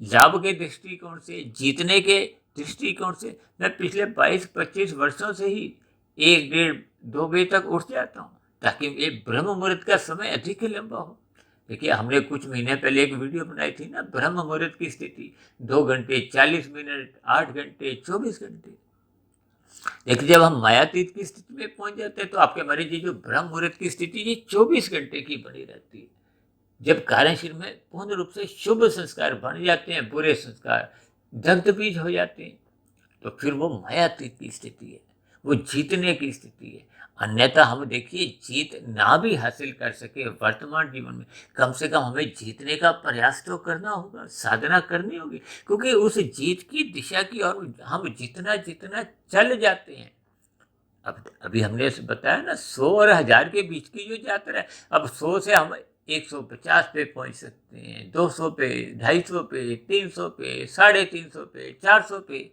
लाभ के दृष्टिकोण से, जीतने के दृष्टिकोण से मैं पिछले 22-25 वर्षों से ही 1, 1.5, 2 बजे तक उठ जाता हूँ, ताकि ये ब्रह्म मुहूर्त का समय अधिक लंबा हो। देखिए, हमने कुछ महीने पहले एक वीडियो बनाई थी ना, ब्रह्म मुहूर्त की स्थिति, 2 घंटे 40 मिनट, 8 घंटे, 24 घंटे। देखिए, जब हम मायातीत की स्थिति में पहुंच जाते हैं तो आपके हमारी जो ब्रह्म मुहूर्त की स्थिति ये 24 घंटे की बनी रहती है। जब कार्यशील में पूर्ण रूप से शुभ संस्कार बन जाते हैं, बुरे संस्कार दग्ध बीज हो जाते हैं, तो फिर वो मायातीत की स्थिति है, वो जीतने की स्थिति है। अन्यथा हम देखिए, जीत ना भी हासिल कर सके वर्तमान जीवन में, कम से कम हमें जीतने का प्रयास तो करना होगा, साधना करनी होगी, क्योंकि उस जीत की दिशा की और हम जितना जितना चल जाते हैं। अब अभी हमने बताया ना, 100 और 1000 के बीच की जो यात्रा है, अब 100 से हम 150 पे पहुंच सकते हैं, 200 पे, 250 पे, 300 पे, 350 पे, 400 पे।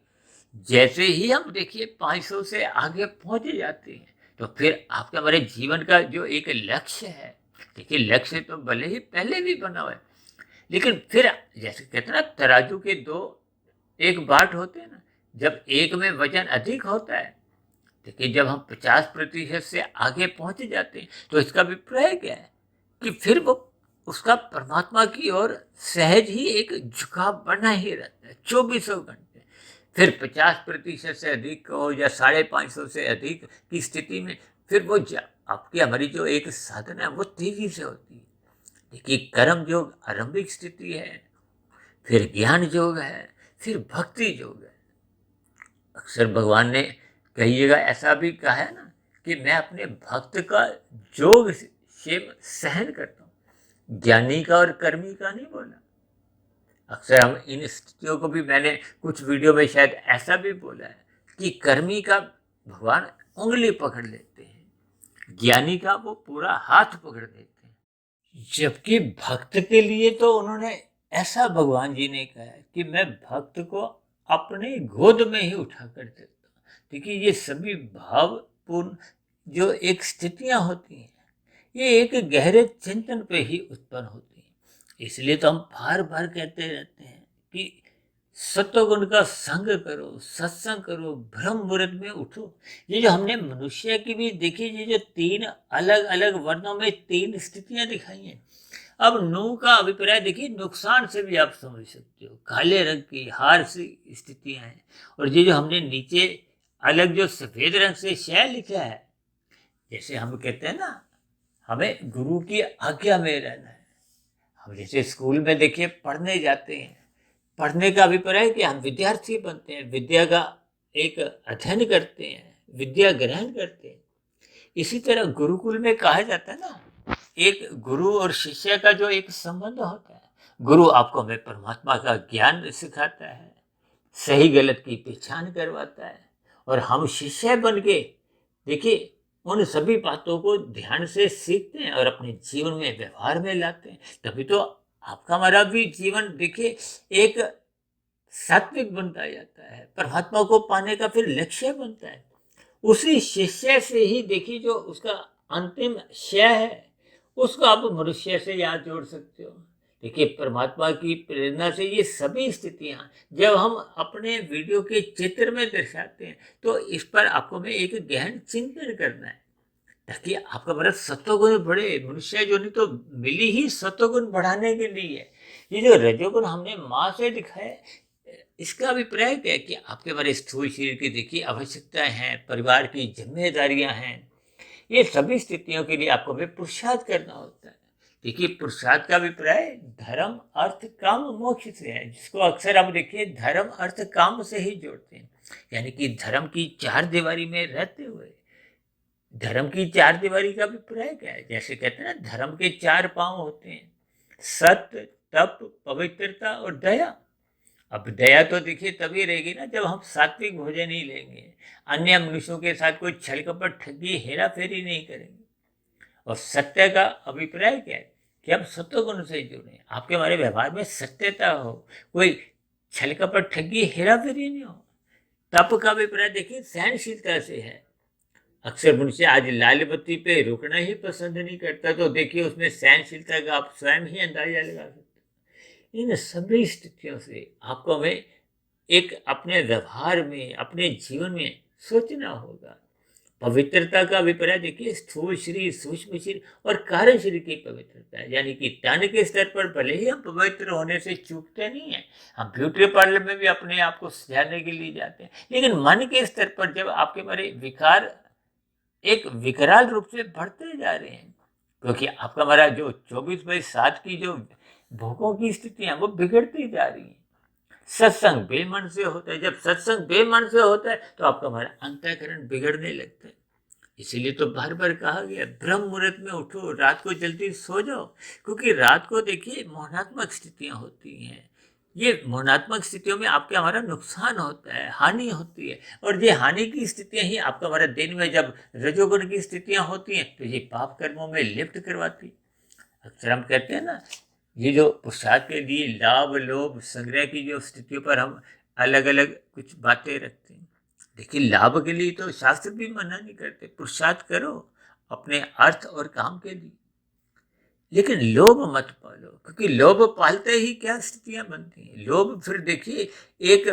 जैसे ही हम देखिए 500 से आगे पहुंच जाते हैं, तो फिर आपके हमारे जीवन का जो एक लक्ष्य है, देखिए, लक्ष्य तो भले ही पहले भी बना हुआ है, लेकिन फिर जैसे कहते हैं ना, तराजू के 2 एक बाट होते हैं ना, जब एक में वजन अधिक होता है, देखिए, जब हम 50% से आगे पहुंच जाते हैं, तो इसका अभिप्राय क्या है कि फिर वो उसका परमात्मा की ओर सहज ही एक झुकाव बना ही रहता है 24 घंटे। फिर 50% से अधिक हो या 550 से अधिक की स्थिति में फिर वो आपकी हमारी जो एक साधना है वो तेजी से होती है। देखिए, कर्म योग आरंभिक स्थिति है, फिर ज्ञान योग है, फिर भक्ति योग है। अक्सर भगवान ने कई जगह ऐसा भी कहा है ना कि मैं अपने भक्त का जोग क्षेम सहन करता हूँ, ज्ञानी का और कर्मी का नहीं बोला। अक्सर हम इन स्थितियों को भी, मैंने कुछ वीडियो में शायद ऐसा भी बोला है कि कर्मी का भगवान उंगली पकड़ लेते हैं, ज्ञानी का वो पूरा हाथ पकड़ देते हैं। जबकि भक्त के लिए तो उन्होंने ऐसा भगवान जी ने कहा है कि मैं भक्त को अपने गोद में ही उठा कर देता हूँ। देखिए, ये सभी भावपूर्ण जो एक स्थितियां होती हैं, ये एक गहरे चिंतन पे ही उत्पन्न होती हैं। इसलिए तो हम बार बार कहते रहते हैं कि सत्वगुण का संग करो, सत्संग करो, ब्रह्म मुहूर्त में उठो। ये जो हमने मनुष्य की भी देखी, ये जो 3 अलग अलग वर्णों में 3 स्थितियां दिखाई हैं। अब नू का अभिप्राय देखिए, नुकसान से भी आप समझ सकते हो, काले रंग की हार सी स्थितियां हैं। और ये जो हमने नीचे अलग जो सफेद रंग से शय लिखा है, जैसे हम कहते हैं ना, हमें गुरु की आज्ञा में रहना है। हम जैसे स्कूल में देखिए पढ़ने जाते हैं, पढ़ने का अभिप्राय है कि हम विद्यार्थी बनते हैं, विद्या का एक अध्ययन करते हैं, विद्या ग्रहण करते हैं। इसी तरह गुरुकुल में कहा जाता है ना, एक गुरु और शिष्य का जो एक संबंध होता है। गुरु आपको हमें परमात्मा का ज्ञान सिखाता है, सही गलत की पहचान करवाता है, और हम शिष्य बन के देखिए उन सभी बातों को ध्यान से सीखते हैं और अपने जीवन में व्यवहार में लाते हैं। तभी तो आपका हमारा भी जीवन देखिए एक सात्विक बनता जाता है, परमात्मा को पाने का फिर लक्ष्य बनता है। उसी शिष्य से ही देखिए जो उसका अंतिम शय है, उसको आप मनुष्य से याद जोड़ सकते हो। देखिए, परमात्मा की प्रेरणा से ये सभी स्थितियां जब हम अपने वीडियो के चित्र में दर्शाते हैं, तो इस पर आपको में एक गहन चिंतन करना है, ताकि आपका बड़ा सत्वगुण बढ़े। मनुष्य जो नहीं तो मिली ही सत्वगुण बढ़ाने के लिए है। ये जो रजोगुण हमने माँ से दिखाया, इसका अभिप्राय क्या है कि आपके बारे स्थूल शरीर की देखिए आवश्यकताएं हैं, परिवार की जिम्मेदारियां हैं। ये सभी स्थितियों के लिए आपको भी पुरुषार्थ करना होता है। देखिए, पुरुषार्थ का अभिप्राय धर्म अर्थ काम मोक्ष से है, जिसको अक्सर हम देखिए धर्म अर्थ काम से ही जोड़ते हैं। यानी कि धर्म की 4 दीवारी में रहते हुए, धर्म की 4 दीवारी का अभिप्राय क्या है? जैसे कहते हैं ना, धर्म के 4 पांव होते हैं, सत्य, तप, पवित्रता और दया। अब दया तो देखिए तभी रहेगी ना जब हम सात्विक भोजन ही लेंगे, अन्य मनुष्यों के साथ कोई छल कपट, ठगी, हेरा फेरी नहीं करेंगे। और सत्य का अभिप्राय क्या है कि हम सत्वगुण से जुड़े, आपके हमारे व्यवहार में सत्यता हो, कोई छल कपट, ठगी, हेरा फेरी नहीं हो। तप का अभिप्राय देखिए सहनशीलता से है। अक्सर मनुष्य आज लाल बत्ती पे रुकना ही पसंद नहीं करता, तो देखिए उसमें सहनशीलता का आप स्वयं ही अंदाजा लगा सकते। इन सभी स्थितियों से आपको हमें एक अपने व्यवहार में, अपने जीवन में सोचना होगा। पवित्रता का अभिप्राय देखिए स्थूल शरीर, सूक्ष्म शरीर और कार्य शरीर की पवित्रता, यानी कि तन के स्तर पर भले ही हम पवित्र होने से चूकते नहीं हैं, हम ब्यूटी पार्लर में भी अपने आप को सजाने के लिए जाते हैं, लेकिन मन के स्तर पर जब आपके हमारे विकार एक विकराल रूप से बढ़ते जा रहे हैं, क्योंकि आपका हमारा जो 24/7 की जो भोगों की स्थितियां वो बिगड़ती जा रही है। सत्संग बेमन से होता है, जब सत्संग बेमन से होता है तो आपका हमारा अंतःकरण बिगड़ने लगता है। इसीलिए तो बार बार कहा गया, ब्रह्म मुहूर्त में उठो, रात को जल्दी सो जाओ, क्योंकि रात को देखिए मोहनात्मक स्थितियां होती हैं। ये मोहनात्मक स्थितियों में आपके हमारा नुकसान होता है, हानि होती है, और ये हानि की स्थितियां ही आपका हमारा दिन में जब रजोगुण की स्थितियां होती हैं तो ये पाप कर्मों में लिप्त करवाती। अक्सर हम कहते हैं ना, ये जो पुरुषार्थ के लिए लाभ, लोभ, संग्रह की जो स्थितियों पर हम अलग अलग कुछ बातें रखते हैं। देखिए, लाभ के लिए तो शास्त्र भी मना नहीं करते, पुरुषार्थ करो अपने अर्थ और काम के लिए, लेकिन लोभ मत पालो, क्योंकि लोभ पालते ही क्या स्थितियां बनती हैं। लोभ फिर देखिए एक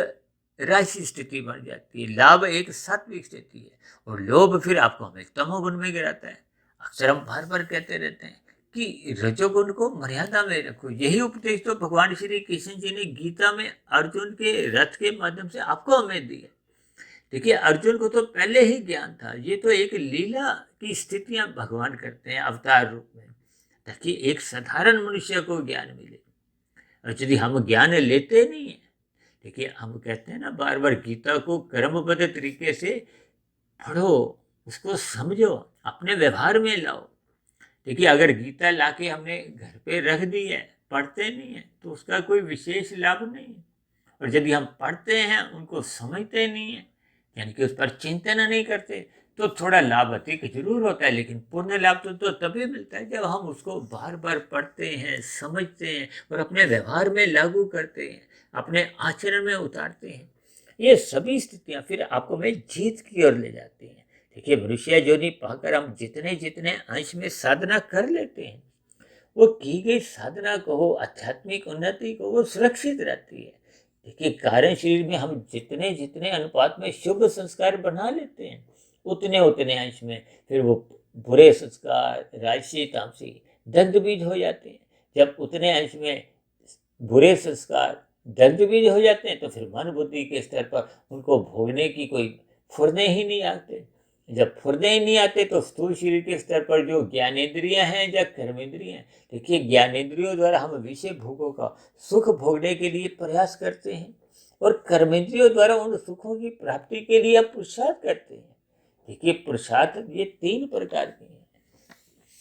राशि स्थिति बन जाती है, लाभ एक सात्विक स्थिति है, और लोभ फिर आपको हमें तमोगुण में गिराता है। अक्सर हम बार बार कहते रहते हैं कि रजोगुण को मर्यादा में रखो। यही उपदेश तो भगवान श्री कृष्ण जी ने गीता में अर्जुन के रथ के माध्यम से आपको हमें दिया। देखिए, अर्जुन को तो पहले ही ज्ञान था। ये तो एक लीला की स्थितियां भगवान करते हैं अवतार रूप में, ताकि एक साधारण मनुष्य को ज्ञान मिले। और यदि हम ज्ञान लेते नहीं है, देखिए हम कहते हैं ना बार बार, गीता को क्रमबद्ध तरीके से पढ़ो, उसको समझो, अपने व्यवहार में लाओ। देखिए, अगर गीता लाके हमने घर पे रख दी है, पढ़ते नहीं है, तो उसका कोई विशेष लाभ नहीं है। और यदि हम पढ़ते हैं, उनको समझते नहीं है, यानी कि उस पर चिंतन नहीं करते, तो थोड़ा लाभ अधिक जरूर होता है, लेकिन पूर्ण लाभ तो तभी मिलता है जब हम उसको बार बार पढ़ते हैं, समझते हैं और अपने व्यवहार में लागू करते हैं, अपने आचरण में उतारते हैं। ये सभी स्थितियां फिर आपको में जीत की ओर ले जाती हैं। देखिए, मनुष्य योनि पाकर हम जितने जितने अंश में साधना कर लेते हैं, वो की गई साधना को हो, आध्यात्मिक उन्नति को, वो सुरक्षित रहती है। देखिए, कारण शरीर में हम जितने जितने अनुपात में शुभ संस्कार बना लेते हैं, उतने उतने अंश में फिर वो बुरे संस्कार, राजसी तामसी दग्ध बीज हो जाते हैं। जब उतने अंश में बुरे संस्कार दग्ध बीज हो जाते हैं, तो फिर मन बुद्धि के स्तर पर उनको भोगने की कोई फुर्ने ही नहीं आते। जब फुर्ने ही नहीं आते, तो स्थूल शरीर के स्तर पर जो ज्ञानेंद्रियां हैं या कर्मेंद्रियां हैं, देखिए ज्ञानेंद्रियों द्वारा हम विषय भोगों का सुख भोगने के लिए प्रयास करते हैं, और कर्मेंद्रियों द्वारा उन सुखों की प्राप्ति के लिए हम पुरुषार्थ करते हैं। देखिए, पुरुषार्थ ये 3 प्रकार के हैं।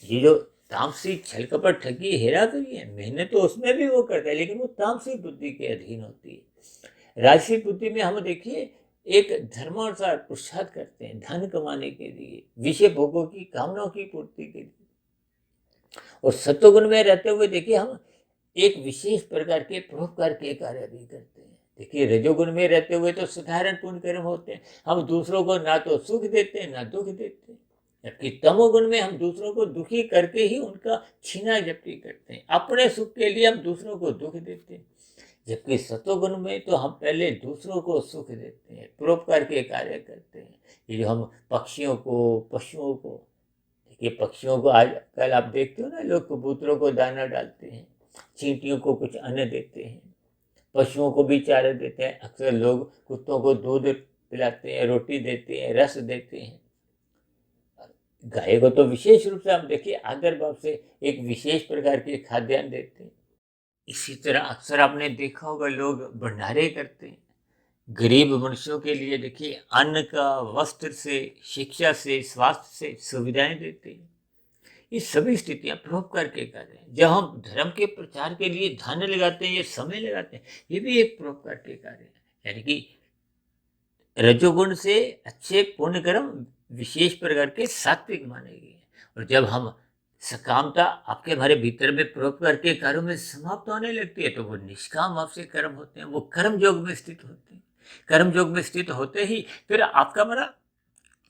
ये जो तामसी छल कपट ठगी हेरा फेरी है, मेहनत तो उसमें भी वो करता है, लेकिन वो तामसी बुद्धि के अधीन होती है। राजसी बुद्धि में हम देखिए एक धर्मानुसार पुरुषार्थ करते हैं, धन कमाने के लिए, विषय भोगों की कामनाओं की पूर्ति के लिए। और सत्वगुण में रहते हुए देखिए हम एक विशेष प्रकार के परोपकार के कार्य भी करते हैं। देखिए, रजोगुण में रहते हुए तो साधारण पुण्य कर्म होते हैं, हम दूसरों को ना तो सुख देते हैं ना दुख देते हैं। जबकि तमोगुण में हम दूसरों को दुखी करके ही उनका छीना झपटी करते हैं, अपने सुख के लिए हम दूसरों को दुख देते हैं। जबकि सत्वगुण में तो हम पहले दूसरों को सुख देते हैं, परोपकार के कार्य करते हैं। ये जो हम पक्षियों को, पशुओं को, देखिए पक्षियों को आजकल आप देखते हो ना, लोग कबूतरों को दाना डालते हैं, चींटियों को कुछ अन्न देते हैं, पशुओं को भी चारा देते हैं। अक्सर लोग कुत्तों को दूध पिलाते हैं, रोटी देते हैं, रस देते हैं। गाय को तो विशेष रूप से हम देखिए आदर भाव से एक विशेष प्रकार के खाद्यान्न देते हैं। इसी तरह अक्सर आपने देखा होगा लोग भंडारे करते हैं, गरीब मनुष्यों के लिए देखिए अन्न का, वस्त्र से, शिक्षा से, स्वास्थ्य से सुविधाएं देते हैं। ये सभी स्थितियां परोपकार के कार्य हैं। जब हम धर्म के प्रचार के लिए धन लगाते हैं या समय लगाते हैं, ये भी एक परोपकार के कार्य है। यानी कि रजोगुण से अच्छे पुण्य कर्म विशेष प्रकार के सात्विक माने गए हैं। और जब हम सकामता आपके हमारे भीतर में परोपकार के कार्यों में समाप्त होने लगती है, तो वो निष्काम भाव से कर्म होते हैं, वो कर्म योग में स्थित होते हैं। कर्म योग में स्थित होते ही फिर आपका हमारा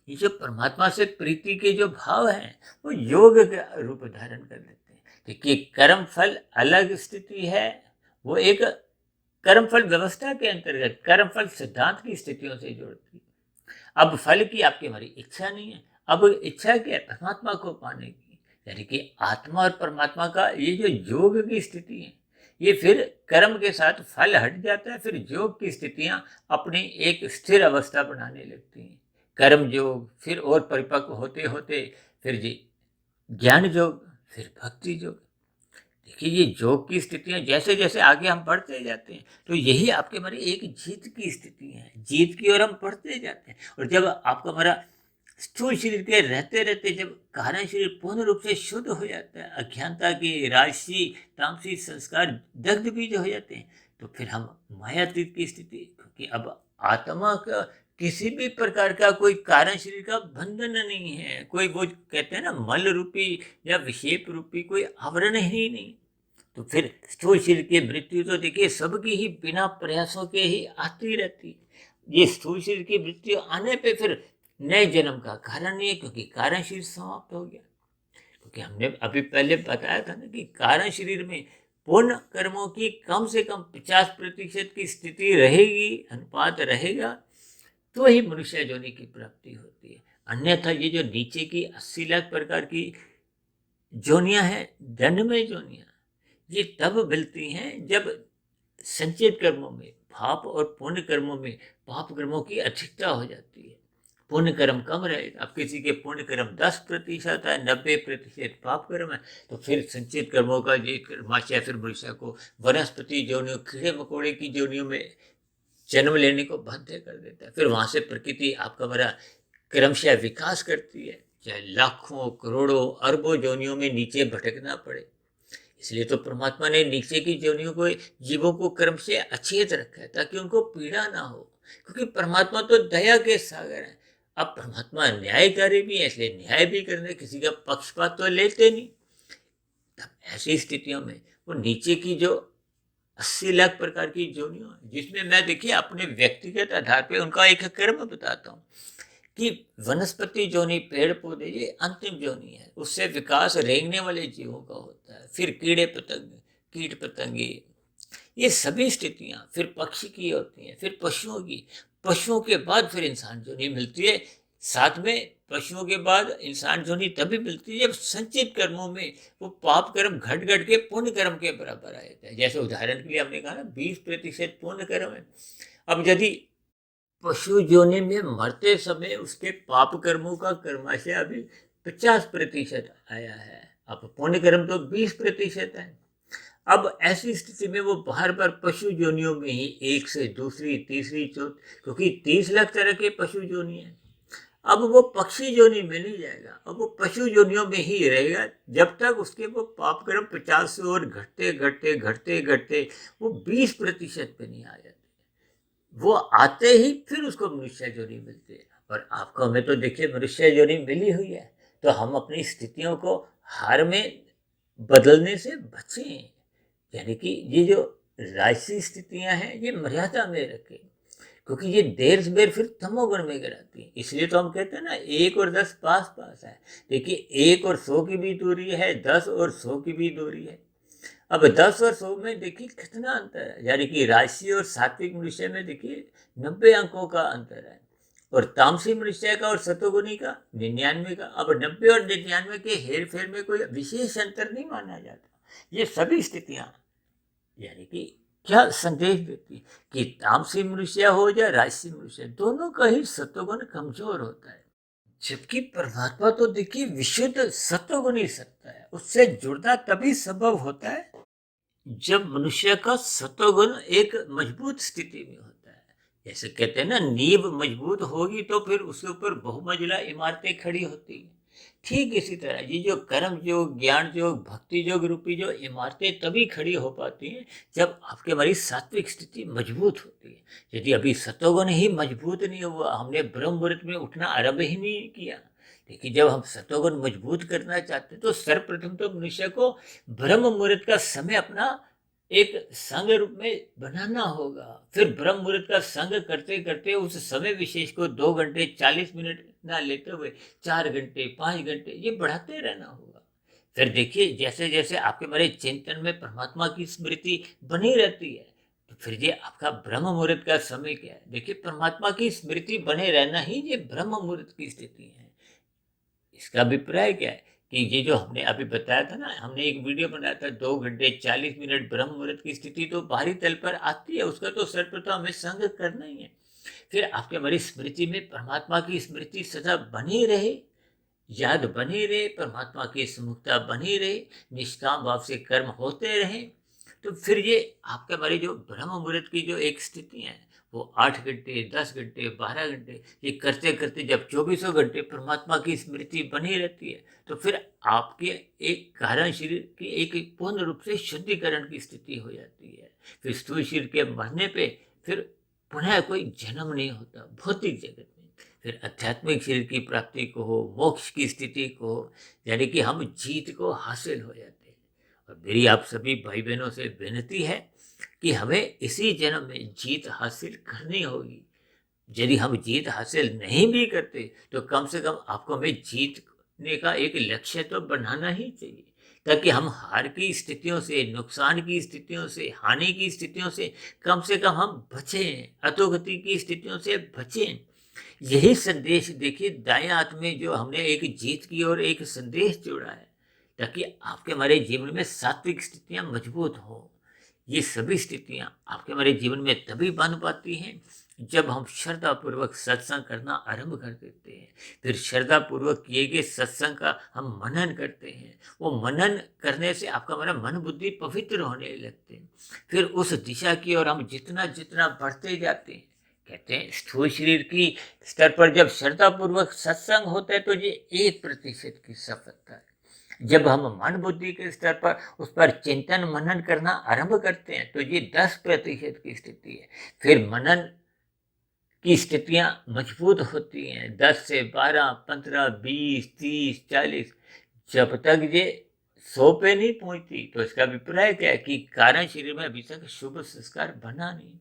ये जो परमात्मा से प्रीति के जो भाव हैं, वो योग का रूप धारण कर लेते हैं। देखिए, कर्म फल अलग स्थिति है, वो एक कर्मफल व्यवस्था के अंतर्गत कर्मफल सिद्धांत की स्थितियों से जोड़ती है। अब फल की आपकी हमारी इच्छा नहीं है, अब इच्छा क्या है? परमात्मा को पाने की। यानी कि आत्मा और परमात्मा का ये जो योग की स्थिति है, ये फिर कर्म के साथ फल हट जाता है, फिर योग की स्थितियां अपनी एक स्थिर अवस्था बनाने लगती हैं। कर्म योग फिर और परिपक्व होते होते फिर जी ज्ञान योग, फिर भक्ति योग। देखिए, ये योग की स्थितियां जैसे जैसे आगे हम बढ़ते जाते हैं, तो यही आपके हमारी एक जीत की स्थिति है। जीत की ओर हम बढ़ते जाते हैं। और जब आपका हमारा स्थूल शरीर के रहते रहते जब कारण शरीर पूर्ण रूप से शुद्ध हो जाता है, अज्ञानता के राजसी तामसी संस्कार दग्ध बीज हो जाते हैं, तो फिर हम मायातीत की स्थिति, क्योंकि अब आत्मा का किसी भी प्रकार का कोई कारण शरीर का बंधन नहीं है, कोई वो कहते हैं ना मल रूपी या विषेप रूपी कोई आवरण ही नहीं। तो फिर स्थूल शरीर की मृत्यु तो देखिए सबकी ही बिना प्रयासों के ही आती रहती है। ये स्थूल शरीर की मृत्यु आने पे फिर नए जन्म का कारण नहीं है, क्योंकि कारण शरीर समाप्त हो गया। क्योंकि हमने अभी पहले बताया था ना कि कारण शरीर में पूर्ण कर्मों की कम से कम 50% की स्थिति रहेगी, अनुपात रहेगा, तो ही मनुष्य योनि की प्राप्ति होती है। अन्यथा ये जो नीचे की 80 लाख प्रकार की जोनियां हैं दंडमय जोनियां, ये तब मिलती हैं जब संचित कर्मों में, पाप और पुण्य कर्मों में पाप कर्मों की अधिकता हो जाती है। पुण्य कर्म कम रहे, अब किसी के पुण्य कर्म 10% है, 90% पाप कर्म है, तो फिर संचित कर्मों का ये कर्माशय फिर मनुष्य को वनस्पति जोनियों, कीड़े मकोड़े की जोनियों में जन्म लेने को बाध्य कर देता है। फिर वहां से प्रकृति आपका बड़ा क्रमशः विकास करती है, चाहे लाखों करोड़ों अरबों जोनियों में नीचे भटकना पड़े। इसलिए तो परमात्मा ने नीचे की जोनियों को, जीवों को क्रम से अचेत रखा है ताकि उनको पीड़ा ना हो, क्योंकि परमात्मा तो दया के सागर है। अब परमात्मा न्यायकारी भी है, इसलिए न्याय भी करने, किसी का पक्षपात तो लेते नहीं। तब ऐसी स्थितियों में वो नीचे की जो 80 लाख प्रकार की जोनियों, जिसमें मैं देखिए अपने व्यक्तिगत आधार पे उनका एक कर्म बताता हूँ कि वनस्पति जोनी, पेड़ पौधे, ये अंतिम जोनी है, उससे विकास रेंगने वाले जीवों का होता है। फिर कीड़े पतंग, कीट पतंगे, ये सभी स्थितियां फिर पक्षी की होती हैं, फिर पशुओं की, पशुओं के बाद फिर इंसान जोनी मिलती है। साथ में पशुओं के बाद इंसान जोनी तभी मिलती है जब संचित कर्मों में वो पाप कर्म घट घट के पुण्य कर्म के बराबर आ जाता है। जैसे उदाहरण के लिए हमने कहा ना 20% पुण्य कर्म है। अब यदि पशु योनि में मरते समय उसके पाप कर्मों का कर्माशय अभी 50% आया है, अब पुण्य कर्म तो 20% है। अब ऐसी स्थिति में वो बार बार पशु योनियों में ही, एक से दूसरी, तीसरी, चौथी, क्योंकि 30 लाख तरह के पशु योनि है। अब वो पक्षी योनि में नहीं जाएगा, अब वो पशु योनियों में ही रहेगा जब तक उसके वो पाप कर्म 50 से और घटते घटते घटते घटते वो 20% पे नहीं आ जाते। वो आते ही फिर उसको मनुष्य योनि मिलती है। और आपको, हमें तो देखिए मनुष्य योनि मिली हुई है, तो हम अपनी स्थितियों को हार में बदलने से बचें। यानी कि ये जो राजसी स्थितियां हैं ये मर्यादा में रखें, क्योंकि ये देर से बेर फिर तमोगुण में गिराती है। इसलिए तो हम कहते हैं ना 1 और 10 पास पास है। देखिए 1 और 100 की भी दूरी है, 10 और 100 की भी दूरी है। अब 10 और 100 में देखिए कितना अंतर है, यानी कि राजसी और सात्विक मनुष्य में देखिए 90 अंकों का अंतर है, और तामसी मनुष्य का और सतोगुणी का 99 का। अब 90 और 99 के हेर फेर में कोई विशेष अंतर नहीं माना जाता। ये सभी स्थितियां, यानी कि क्या संदेश देती कि तामसी मनुष्य हो या राजसी मनुष्य, दोनों का ही सत्वगुण कमजोर होता है। जबकि परमात्मा तो देखिए विशुद्ध सत्वगुण ही सत्ता है, उससे जुड़ना तभी संभव होता है जब मनुष्य का सत्वगुण एक मजबूत स्थिति में होता है। जैसे कहते हैं ना, नींव मजबूत होगी तो फिर उसके ऊपर बहुमंजिला इमारतें खड़ी होती हैं। ठीक इसी तरह ये जो कर्म योग, ज्ञान योग, भक्ति योग रूपी जो इमारतें तभी खड़ी हो पाती हैं जब आपके हमारी सात्विक स्थिति मजबूत होती है। यदि अभी सत्वगुण ही मजबूत नहीं हुआ, हमने ब्रह्म मुहूर्त में उठना आरंभ ही नहीं किया, देखिए जब हम सत्वगुण मजबूत करना चाहते हैं तो सर्वप्रथम तो मनुष्य को ब्रह्म मुहूर्त का समय अपना एक संघ रूप में बनाना होगा। फिर ब्रह्म मुहूर्त का संघ करते करते उस समय विशेष को 2 घंटे 40 मिनट ना लेते हुए 4 घंटे 5 घंटे ये बढ़ाते रहना होगा। फिर देखिए जैसे जैसे आपके मेरे चिंतन में परमात्मा की स्मृति बनी रहती है, तो फिर ये आपका ब्रह्म मुहूर्त का समय क्या है, देखिए परमात्मा की स्मृति बने रहना ही ये ब्रह्म मुहूर्त की स्थिति है। इसका अभिप्राय क्या है कि ये जो हमने अभी बताया था ना, हमने एक वीडियो बनाया था 2 घंटे 40 मिनट ब्रह्म मुहूर्त की स्थिति तो बाहरी तल पर आती है, उसका तो सर्वप्रथम हमें संग करना ही है। फिर आपके हमारी स्मृति में परमात्मा की स्मृति सदा बनी रहे, याद बनी रहे, परमात्मा की सुमुखता बनी रहे, निष्काम भाव से कर्म होते रहे, तो फिर ये आपके हमारी जो ब्रह्म मुहूर्त की जो एक स्थिति है वो 8 घंटे 10 घंटे 12 घंटे ये करते करते जब 24 घंटे परमात्मा की स्मृति बनी रहती है, तो फिर आपके एक कारण शरीर की एक पूर्ण रूप से शुद्धिकरण की स्थिति हो जाती है। फिर स्थूल शरीर के मरने पे फिर पुनः कोई जन्म नहीं होता भौतिक जगत में। फिर आध्यात्मिक शरीर की प्राप्ति को हो, मोक्ष की स्थिति को हो, यानी कि हम जीत को हासिल हो जाते हैं। और मेरी आप सभी भाई बहनों से विनती है कि हमें इसी जन्म में जीत हासिल करनी होगी। यदि हम जीत हासिल नहीं भी करते तो कम से कम आपको हमें जीतने का एक लक्ष्य तो बनाना ही चाहिए, ताकि हम हार की स्थितियों से, नुकसान की स्थितियों से, हानि की स्थितियों से कम हम बचें, अधोगति की स्थितियों से बचें। यही संदेश देखिए दाएं हाथ में जो हमने एक जीत की और एक संदेश जोड़ा है ताकि आपके हमारे जीवन में सात्विक स्थितियां मजबूत हों। ये सभी स्थितियां आपके हमारे जीवन में तभी बन पाती हैं जब हम श्रद्धापूर्वक सत्संग करना आरंभ कर देते हैं। फिर श्रद्धापूर्वक किए गए सत्संग का हम मनन करते हैं। वो मनन करने से आपका हमारा मन बुद्धि पवित्र होने लगते हैं। फिर उस दिशा की ओर हम जितना जितना बढ़ते जाते हैं, कहते हैं स्थूल शरीर की स्तर पर जब श्रद्धापूर्वक सत्संग होता है तो ये 1% की सफलता है। जब हम मन बुद्धि के स्तर पर उस पर चिंतन मनन करना आरंभ करते हैं तो ये 10% की स्थिति है। फिर मनन की स्थितियां मजबूत होती हैं, 10 से 12, 15, 20, 30, 40। जब तक ये 100 पे नहीं पहुंचती तो इसका अभिप्राय क्या है कि कारण शरीर में अभी तक शुभ संस्कार बना नहीं।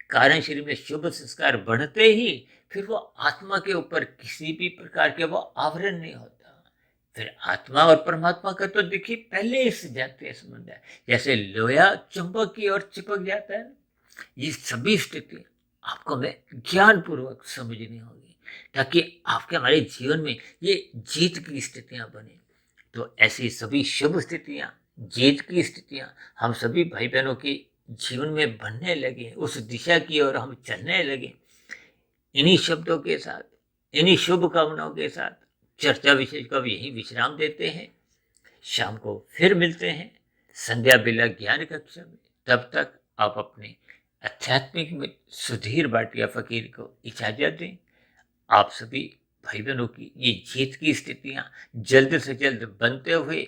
कारण शरीर में शुभ संस्कार बढ़ते ही फिर वो आत्मा के ऊपर किसी भी प्रकार के वो आवरण नहीं होता। फिर आत्मा और परमात्मा का तो देखिए पहले ही जाते संबंध है, जैसे लोहा चुंबक की ओर चिपक जाता है। ये सभी स्थिति आपको हमें ज्ञान पूर्वक समझनी होगी ताकि आपके हमारे जीवन में ये जीत की स्थितियां बने। तो ऐसी सभी शुभ स्थितियां, जीत की स्थितियां हम सभी भाई बहनों के जीवन में बनने लगे, उस दिशा की ओर हम चलने लगे। इन्हीं शब्दों के साथ, इन्हीं शुभ कामनाओं के साथ चर्चा विशेष को अब यही विश्राम देते हैं। शाम को फिर मिलते हैं संध्या बेला ज्ञान कक्षा में। तब तक आप अपने आध्यात्मिक में सुधीर भाटिया फकीर को इजाजत दें। आप सभी भाई बहनों की ये जीत की स्थितियां जल्द से जल्द बनते हुए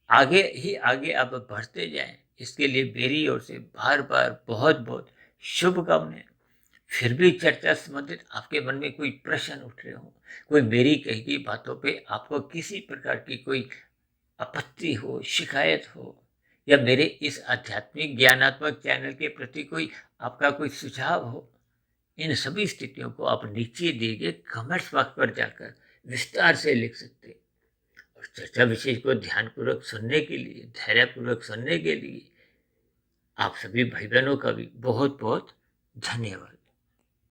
आगे ही आगे आप बढ़ते जाएं, इसके लिए मेरी ओर से बार बार बहुत बहुत शुभकामनाएं। फिर भी चर्चा संबंधित आपके मन में कोई प्रश्न उठ रहे हो, कोई मेरी कही गई बातों पे आपको किसी प्रकार की कोई आपत्ति हो, शिकायत हो, या मेरे इस आध्यात्मिक ज्ञानात्मक चैनल के प्रति कोई आपका कोई सुझाव हो, इन सभी स्थितियों को आप नीचे दिए गए कमेंट्स बॉक्स पर जाकर विस्तार से लिख सकते हैं। और चर्चा विशेष को ध्यानपूर्वक सुनने के लिए, धैर्यपूर्वक सुनने के लिए आप सभी भाई बहनों का भी बहुत बहुत धन्यवाद।